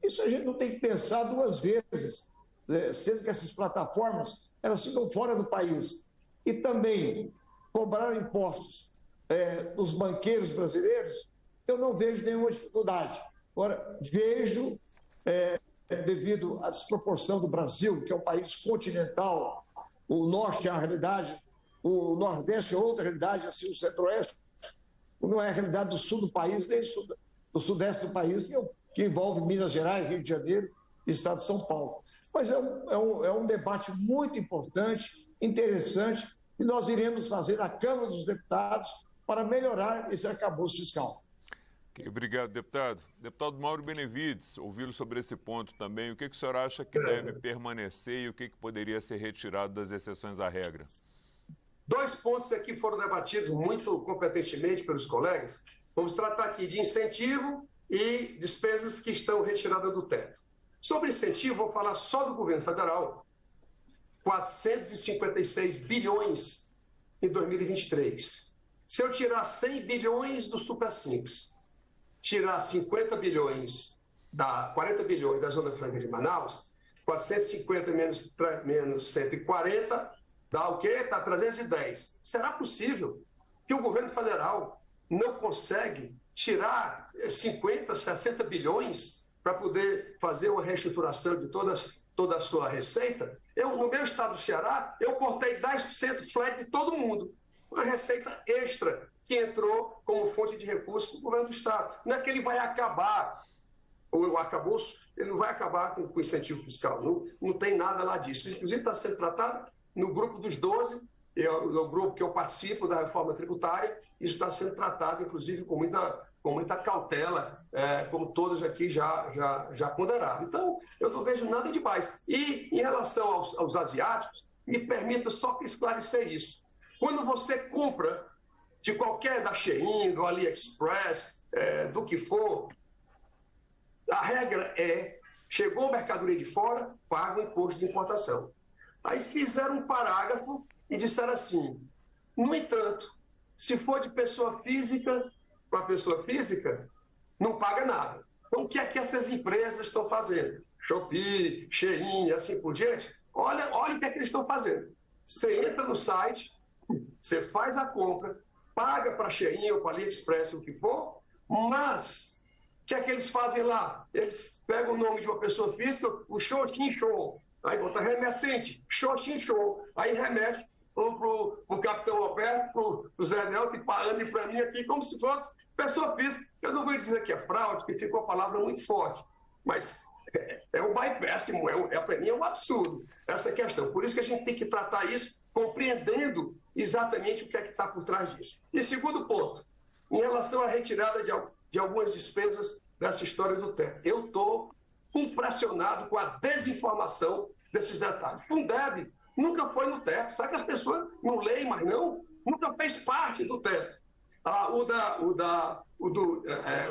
Isso a gente não tem que pensar duas vezes, sendo que essas plataformas elas ficam fora do país. E também cobrar impostos dos banqueiros brasileiros, eu não vejo nenhuma dificuldade. Agora, vejo, devido à desproporção do Brasil, que é um país continental, o Norte é uma realidade, o Nordeste é outra realidade, assim, o Centro-Oeste não é a realidade do Sul do país, nem do Sudeste do país, que envolve Minas Gerais, Rio de Janeiro e Estado de São Paulo. Mas é um debate muito importante, interessante, e nós iremos fazer na Câmara dos Deputados para melhorar esse arcabouço fiscal. Obrigado, deputado. Deputado Mauro Benevides, ouvi-lo sobre esse ponto também. O que o senhor acha que deve permanecer e o que poderia ser retirado das exceções à regra? Dois pontos aqui foram debatidos muito competentemente pelos colegas. Vamos tratar aqui de incentivo e despesas que estão retiradas do teto. Sobre incentivo, vou falar só do governo federal. 456 bilhões em 2023. Se eu tirar 100 bilhões do Super Simples, tirar 40 bilhões da Zona Franca de Manaus, 450 menos 140, dá o quê? Dá 310. Será possível que o governo federal não consegue tirar 50, 60 bilhões para poder fazer uma reestruturação de toda a sua receita? No meu estado do Ceará, eu cortei 10% flat de todo mundo. Uma receita extra que entrou como fonte de recursos do governo do estado. Não é que ele vai acabar, o arcabouço, ele não vai acabar com o incentivo fiscal. Não tem nada lá disso. Inclusive está sendo tratado no grupo dos 12, o grupo que eu participo da reforma tributária, isso está sendo tratado, inclusive, com muita cautela, como todos aqui já ponderaram. Então, eu não vejo nada demais. E, em relação aos asiáticos, me permita só esclarecer isso. Quando você compra de qualquer da Shein, do AliExpress, do que for, a regra chegou mercadoria de fora, paga o imposto de importação. Aí fizeram um parágrafo e disseram assim: no entanto, se for de pessoa física para pessoa física, não paga nada. Então, o que é que essas empresas estão fazendo? Shopee, Shein e assim por diante. Olha o que é que eles estão fazendo. Você entra no site, você faz a compra, paga para a Shein ou para a AliExpress, o que for, mas o que é que eles fazem lá? Eles pegam o nome de uma pessoa física, o Xoxin Show, aí bota remetente, Xoxin Show, aí remete para o Capitão Roberto, para o Zé Nelto e para a Ana e para mim aqui, como se fosse pessoa física. Eu não vou dizer que é fraude, porque ficou a palavra muito forte, mas é um péssimo, para mim é um absurdo essa questão. Por isso que a gente tem que tratar isso compreendendo exatamente o que é que está por trás disso. E segundo ponto, em relação à retirada de algumas despesas dessa história do teto, eu estou impressionado com a desinformação desses detalhes. Fundeb nunca foi no teto. Será que as pessoas não leem mais, não? nunca fez parte do teto.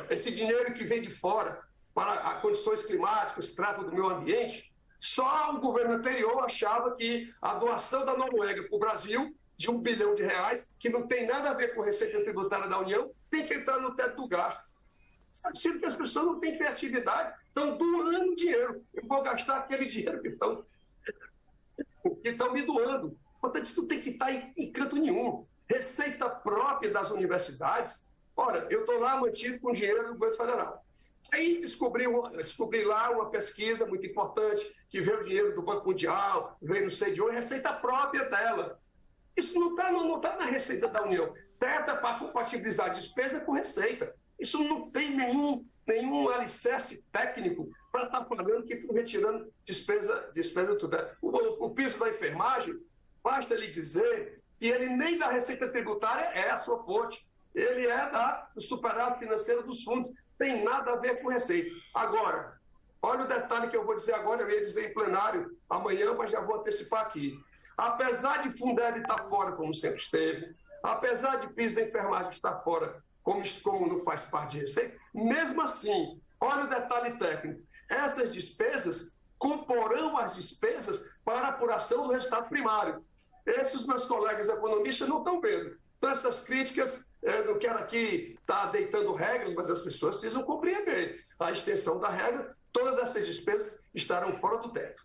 Esse dinheiro que vem de fora para condições climáticas, trata do meio ambiente, só o governo anterior achava que a doação da Noruega para o Brasil, de R$1 bilhão, que não tem nada a ver com a receita tributária da União, tem que entrar no teto do gasto. Está dizendo que as pessoas não têm criatividade, estão doando dinheiro. Eu vou gastar aquele dinheiro que estão me doando. Portanto, isso não tem que estar em canto nenhum. Receita própria das universidades. Ora, eu estou lá mantido com dinheiro do governo federal. Aí descobri lá uma pesquisa muito importante, que veio dinheiro do Banco Mundial, veio não sei de onde, receita própria dela. Isso não está na receita da União. Trata para compatibilizar despesa com receita. Isso não tem nenhum alicerce técnico para estar falando que estão retirando despesa do tudo. O piso da enfermagem, basta lhe dizer que ele nem da receita tributária é a sua fonte. Ele é do superávit financeiro dos fundos. Tem nada a ver com receita. Agora, olha o detalhe que eu vou dizer agora, eu ia dizer em plenário amanhã, mas já vou antecipar aqui. Apesar de Fundeb estar fora, como sempre esteve, apesar de piso da enfermagem estar fora, como não faz parte de receita, mesmo assim, olha o detalhe técnico, essas despesas comporão as despesas para a apuração do resultado primário. Esses meus colegas economistas não estão vendo. Então, essas críticas, não quero aqui estar deitando regras, mas as pessoas precisam compreender a extensão da regra. Todas essas despesas estarão fora do teto.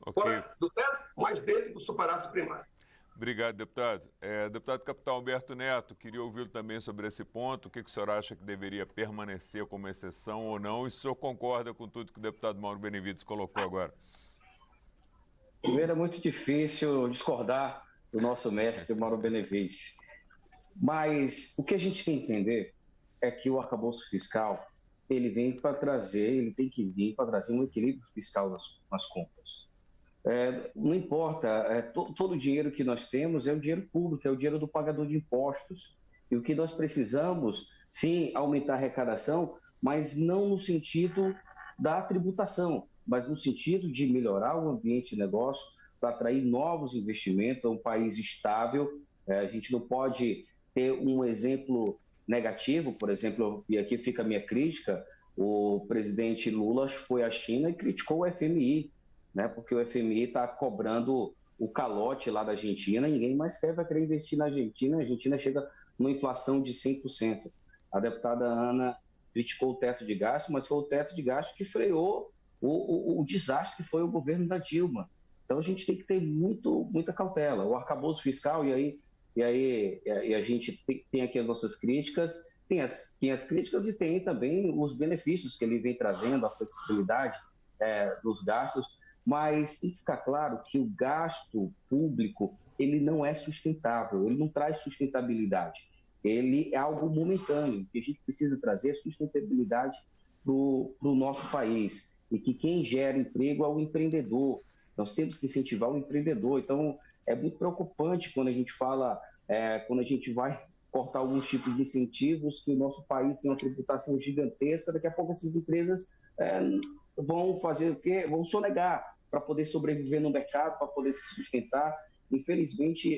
Okay. Fora do teto, mas dentro do superávit primário. Obrigado, deputado. Deputado Capitão Alberto Neto, queria ouvi-lo também sobre esse ponto. O que o senhor acha que deveria permanecer como exceção ou não? E se o senhor concorda com tudo que o deputado Mauro Benevides colocou agora? Primeiro, é muito difícil discordar do nosso mestre Mauro Benevides. Mas o que a gente tem que entender é que o arcabouço fiscal, ele tem que vir para trazer um equilíbrio fiscal nas contas. Não importa, todo o dinheiro que nós temos é o dinheiro público, é o dinheiro do pagador de impostos. E o que nós precisamos, sim, aumentar a arrecadação, mas não no sentido da tributação, mas no sentido de melhorar o ambiente de negócio, para atrair novos investimentos, um país estável. A gente não pode ter um exemplo negativo, por exemplo, e aqui fica a minha crítica, o presidente Lula foi à China e criticou o FMI, né, porque o FMI está cobrando o calote lá da Argentina, ninguém mais vai querer investir na Argentina, a Argentina chega numa inflação de 100%. A deputada Ana criticou o teto de gasto, mas foi o teto de gasto que freou o desastre que foi o governo da Dilma. Então a gente tem que ter muita cautela. O arcabouço fiscal, e a gente tem aqui as nossas críticas, tem as críticas e tem também os benefícios que ele vem trazendo, a flexibilidade dos gastos, mas tem que ficar claro que o gasto público ele não é sustentável, ele não traz sustentabilidade, ele é algo momentâneo, que a gente precisa trazer sustentabilidade para o nosso país, e que quem gera emprego é o empreendedor. Nós temos que incentivar o empreendedor. Então, é muito preocupante quando a gente fala, quando a gente vai cortar alguns tipos de incentivos, que o nosso país tem uma tributação gigantesca, daqui a pouco essas empresas vão fazer o quê? Vão sonegar para poder sobreviver no mercado, para poder se sustentar. Infelizmente,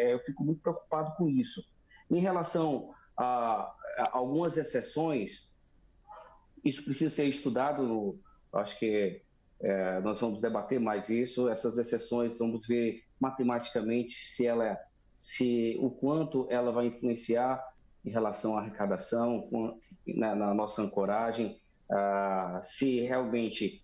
eu fico muito preocupado com isso. Em relação a algumas exceções, isso precisa ser estudado, acho que nós vamos debater mais isso, essas exceções, vamos ver matematicamente se o quanto ela vai influenciar em relação à arrecadação, na nossa ancoragem, se realmente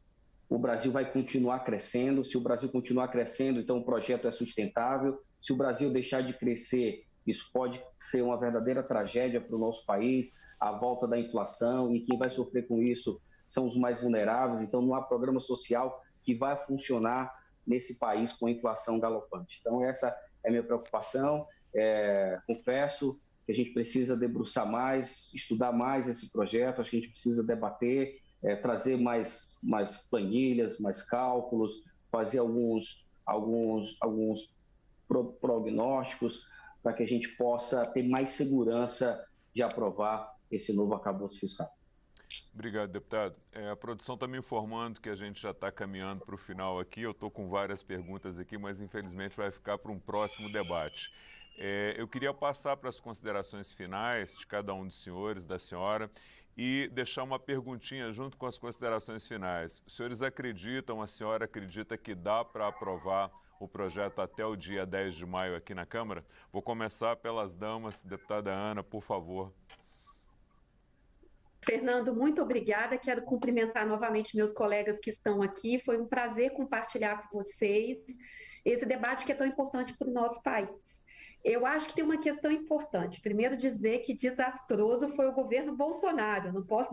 o Brasil vai continuar crescendo, se o Brasil continuar crescendo, então o projeto é sustentável, se o Brasil deixar de crescer, isso pode ser uma verdadeira tragédia para o nosso país, a volta da inflação, e quem vai sofrer com isso são os mais vulneráveis, então não há programa social que vai funcionar nesse país com a inflação galopante. Então essa é a minha preocupação, confesso que a gente precisa debruçar mais, estudar mais esse projeto, acho que a gente precisa debater, trazer mais planilhas, mais cálculos, fazer alguns prognósticos para que a gente possa ter mais segurança de aprovar esse novo arcabouço fiscal. Obrigado, deputado. A produção está me informando que a gente já está caminhando para o final aqui. Eu estou com várias perguntas aqui, mas infelizmente vai ficar para um próximo debate. Eu queria passar para as considerações finais de cada um dos senhores, da senhora, e deixar uma perguntinha junto com as considerações finais. Os senhores acreditam, a senhora acredita que dá para aprovar o projeto até o dia 10 de maio aqui na Câmara? Vou começar pelas damas. Deputada Ana, por favor. Fernando, muito obrigada. Quero cumprimentar novamente meus colegas que estão aqui. Foi um prazer compartilhar com vocês esse debate que é tão importante para o nosso país. Eu acho que tem uma questão importante. Primeiro, dizer que desastroso foi o governo Bolsonaro. Não posso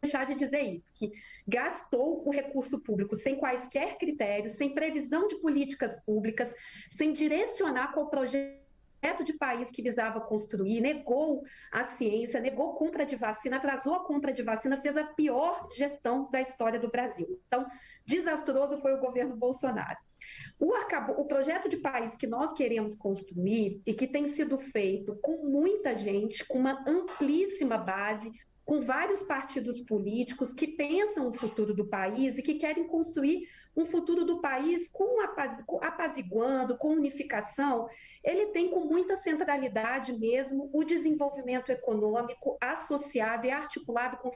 deixar de dizer isso, que gastou o recurso público sem quaisquer critérios, sem previsão de políticas públicas, sem direcionar qual projeto de país que visava construir, negou a ciência, negou compra de vacina, atrasou a compra de vacina, fez a pior gestão da história do Brasil. Então, desastroso foi o governo Bolsonaro. O projeto de país que nós queremos construir e que tem sido feito com muita gente, com uma amplíssima base, com vários partidos políticos que pensam o futuro do país e que querem construir um futuro do país apaziguando, com unificação, ele tem com muita centralidade mesmo o desenvolvimento econômico associado e articulado com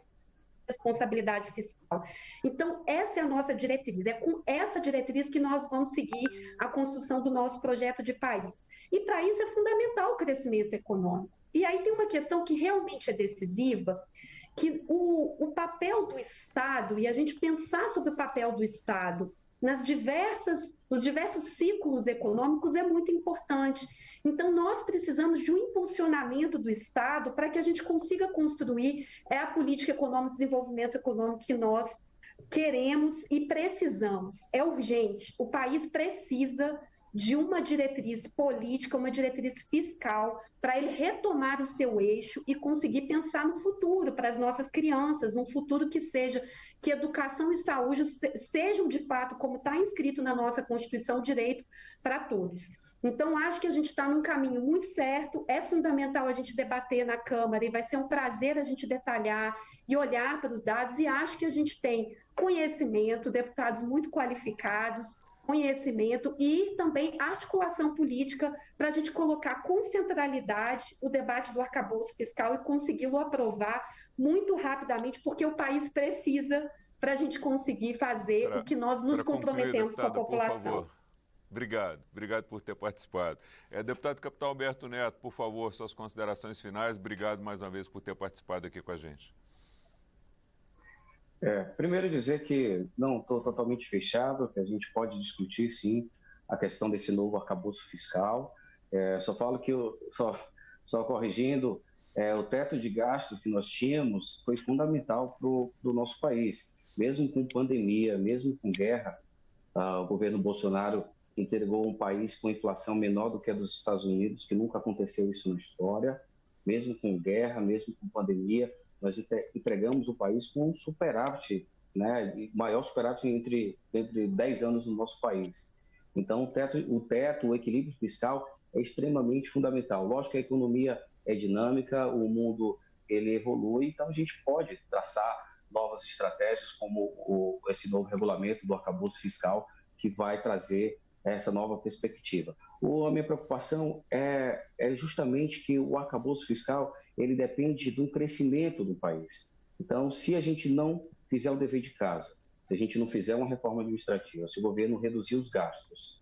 responsabilidade fiscal. Então, essa é a nossa diretriz. É com essa diretriz que nós vamos seguir a construção do nosso projeto de país. E, para isso, é fundamental o crescimento econômico. E aí tem uma questão que realmente é decisiva, que o papel do Estado, e a gente pensar sobre o papel do Estado nos diversos ciclos econômicos é muito importante. Então, nós precisamos de um impulsionamento do Estado para que a gente consiga construir a política econômica, desenvolvimento econômico que nós queremos e precisamos. É urgente. O país precisa de uma diretriz política, uma diretriz fiscal, para ele retomar o seu eixo e conseguir pensar no futuro para as nossas crianças, um futuro que educação e saúde sejam, de fato, como está inscrito na nossa Constituição, direito para todos. Então, acho que a gente está num caminho muito certo, é fundamental a gente debater na Câmara e vai ser um prazer a gente detalhar e olhar para os dados, e acho que a gente tem conhecimento, deputados muito qualificados, conhecimento e também articulação política para a gente colocar com centralidade o debate do arcabouço fiscal e consegui-lo aprovar muito rapidamente, porque o país precisa para a gente conseguir fazer o que nós nos comprometemos com a população. Por favor. Obrigado por ter participado. Deputado Capitão Alberto Neto, por favor, suas considerações finais. Obrigado mais uma vez por ter participado aqui com a gente. Primeiro dizer que não estou totalmente fechado, que a gente pode discutir, sim, a questão desse novo arcabouço fiscal. Só falo que, só corrigindo, o teto de gastos que nós tínhamos foi fundamental para o nosso país. Mesmo com pandemia, mesmo com guerra, o governo Bolsonaro entregou um país com inflação menor do que a dos Estados Unidos, que nunca aconteceu isso na história. Mesmo com guerra, mesmo com pandemia, nós entregamos o país com um superávit, né, maior superávit entre 10 anos no nosso país. Então, o equilíbrio fiscal é extremamente fundamental. Lógico que a economia é dinâmica, o mundo ele evolui, então a gente pode traçar novas estratégias como esse novo regulamento do arcabouço fiscal que vai trazer essa nova perspectiva. A minha preocupação é justamente que o arcabouço fiscal ele depende do crescimento do país. Então, se a gente não fizer o dever de casa, se a gente não fizer uma reforma administrativa, se o governo reduzir os gastos,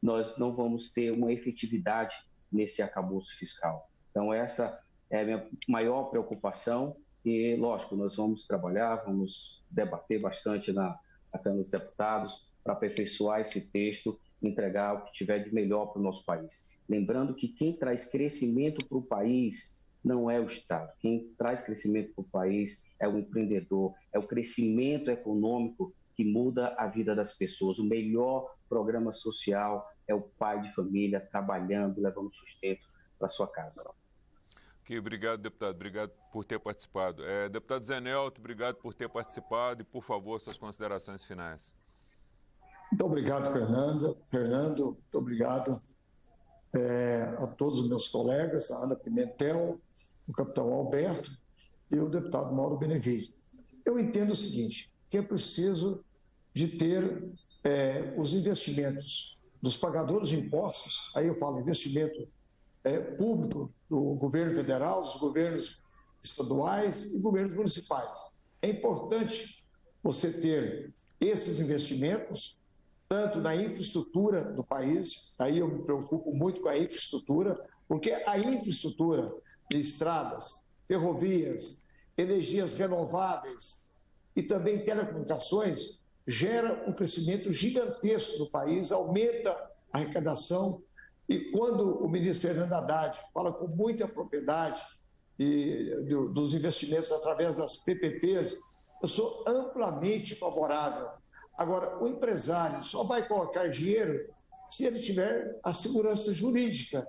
nós não vamos ter uma efetividade nesse arcabouço fiscal. Então, essa é a minha maior preocupação e, lógico, nós vamos trabalhar, vamos debater bastante na Câmara dos Deputados para aperfeiçoar esse texto e entregar o que tiver de melhor para o nosso país. Lembrando que quem traz crescimento para o país não é o Estado. Quem traz crescimento para o país é o empreendedor, é o crescimento econômico que muda a vida das pessoas. O melhor programa social é o pai de família trabalhando, levando sustento para sua casa. Ok, obrigado, deputado. Obrigado por ter participado. Deputado Zé Nelto, obrigado por ter participado e, por favor, suas considerações finais. Muito obrigado, Fernando. Muito obrigado a todos os meus colegas, a Ana Pimentel, o capitão Alberto e o deputado Mauro Benevides. Eu entendo o seguinte, que é preciso de ter os investimentos dos pagadores de impostos, aí eu falo investimento público do governo federal, dos governos estaduais e governos municipais. É importante você ter esses investimentos, tanto na infraestrutura do país, aí eu me preocupo muito com a infraestrutura, porque a infraestrutura de estradas, ferrovias, energias renováveis e também telecomunicações gera um crescimento gigantesco no país, aumenta a arrecadação. E quando o ministro Fernando Haddad fala com muita propriedade dos investimentos através das PPPs, eu sou amplamente favorável. Agora, o empresário só vai colocar dinheiro se ele tiver a segurança jurídica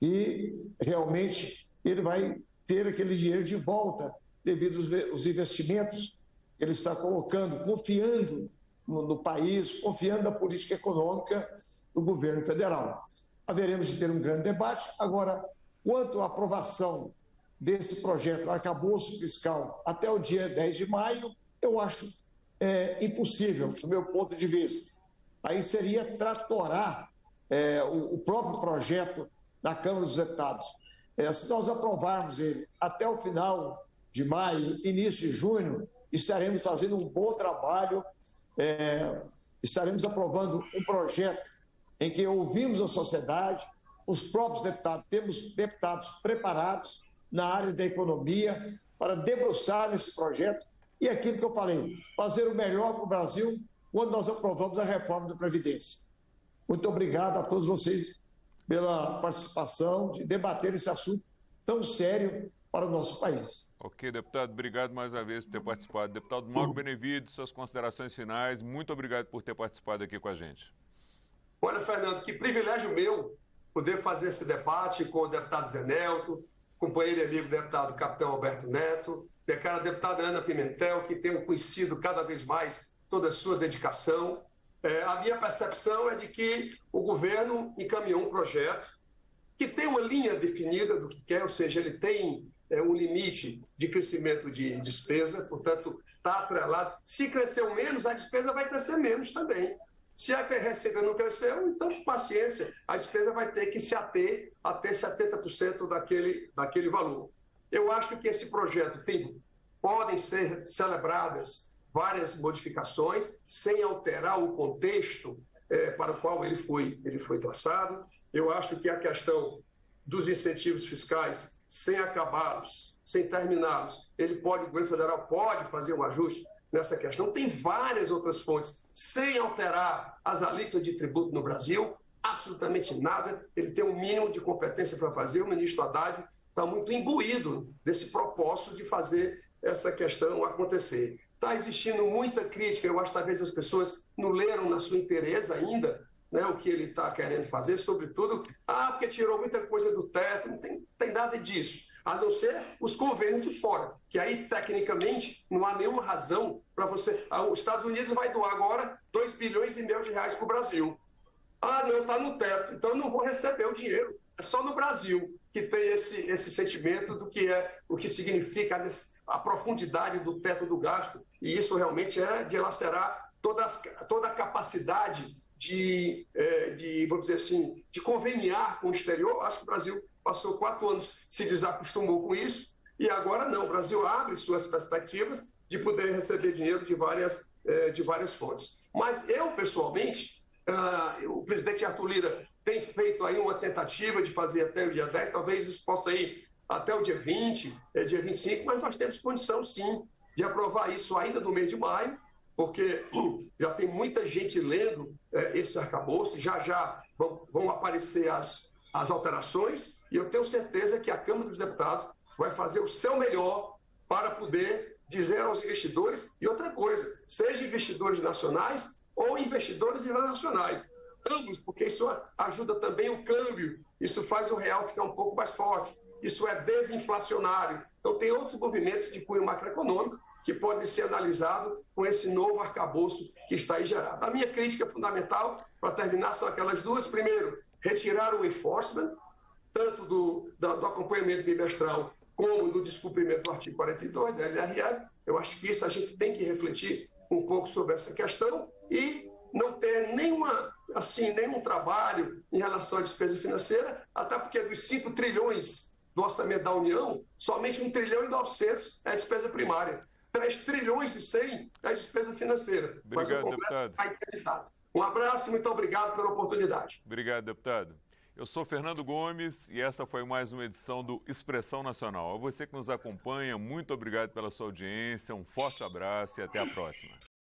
e realmente ele vai ter aquele dinheiro de volta devido aos investimentos que ele está colocando, confiando no país, confiando na política econômica do governo federal. Haveremos de ter um grande debate. Agora, quanto à aprovação desse projeto arcabouço fiscal até o dia 10 de maio, eu acho impossível, do meu ponto de vista. Aí seria tratorar o próprio projeto na Câmara dos Deputados. Se nós aprovarmos ele até o final de maio, início de junho, estaremos fazendo um bom trabalho, estaremos aprovando um projeto em que ouvimos a sociedade, os próprios deputados, temos deputados preparados na área da economia para debruçar esse projeto e aquilo que eu falei, fazer o melhor para o Brasil quando nós aprovamos a reforma da Previdência. Muito obrigado a todos vocês pela participação, de debater esse assunto tão sério para o nosso país. Ok, deputado, obrigado mais uma vez por ter participado. Deputado Mauro Benevides, suas considerações finais, muito obrigado por ter participado aqui com a gente. Olha, Fernando, que privilégio meu poder fazer esse debate com o deputado Zé Nelto, companheiro e amigo deputado Capitão Alberto Neto, e a cara deputada Ana Pimentel, que tem conhecido cada vez mais toda a sua dedicação. A minha percepção é de que o governo encaminhou um projeto que tem uma linha definida do que quer, ou seja, ele tem um limite de crescimento de despesa, portanto, está atrelado. Se cresceu menos, a despesa vai crescer menos também. Se a receita não cresceu, então, paciência, a despesa vai ter que se ater a ter 70% daquele valor. Eu acho que esse projeto podem ser celebradas várias modificações sem alterar o contexto para o qual ele foi traçado. Eu acho que a questão dos incentivos fiscais, sem acabá-los, sem terminá-los, o governo federal pode fazer um ajuste nessa questão. Tem várias outras fontes, sem alterar as alíquotas de tributo no Brasil, absolutamente nada. Ele tem um mínimo de competência para fazer. O ministro Haddad está muito imbuído desse propósito de fazer essa questão acontecer. Está existindo muita crítica, eu acho que talvez as pessoas não leram na sua inteireza ainda, né, o que ele está querendo fazer, sobretudo, porque tirou muita coisa do teto, não tem nada disso, a não ser os convênios de fora, que aí, tecnicamente, não há nenhuma razão para você... Os Estados Unidos vai doar agora 2,5 bilhões de reais para o Brasil. Não, está no teto, então eu não vou receber o dinheiro. É só no Brasil que tem esse sentimento do que o que significa a profundidade do teto do gasto, e isso realmente é de lacerar toda a capacidade vamos dizer assim, de conveniar com o exterior. Acho que o Brasil passou 4 anos, se desacostumou com isso, e agora não. O Brasil abre suas perspectivas de poder receber dinheiro de várias fontes. Mas eu, pessoalmente, o presidente Arthur Lira tem feito aí uma tentativa de fazer até o dia 10, talvez isso possa ir até o dia 20, dia 25, mas nós temos condição, sim, de aprovar isso ainda no mês de maio, porque já tem muita gente lendo esse arcabouço, já vão aparecer as alterações, e eu tenho certeza que a Câmara dos Deputados vai fazer o seu melhor para poder dizer aos investidores, e outra coisa, seja investidores nacionais ou investidores internacionais, ambos, porque isso ajuda também o câmbio, isso faz o real ficar um pouco mais forte, isso é desinflacionário. Então tem outros movimentos de cunho macroeconômico que podem ser analisados com esse novo arcabouço que está aí gerado. A minha crítica fundamental, para terminar, são aquelas duas. Primeiro, retirar o enforcement, tanto do acompanhamento bimestral como do descumprimento do artigo 42 da LRF. Eu acho que isso a gente tem que refletir um pouco sobre essa questão e não ter nenhuma assim, nenhum trabalho em relação à despesa financeira, até porque dos 5 trilhões do orçamento da União, somente 1 trilhão e 900 é a despesa primária. 3 trilhões e 100 é a despesa financeira. Obrigado, deputado. Um abraço e muito obrigado pela oportunidade. Obrigado, deputado. Eu sou Fernando Gomes e essa foi mais uma edição do Expressão Nacional. A você que nos acompanha, muito obrigado pela sua audiência, um forte abraço e até a próxima.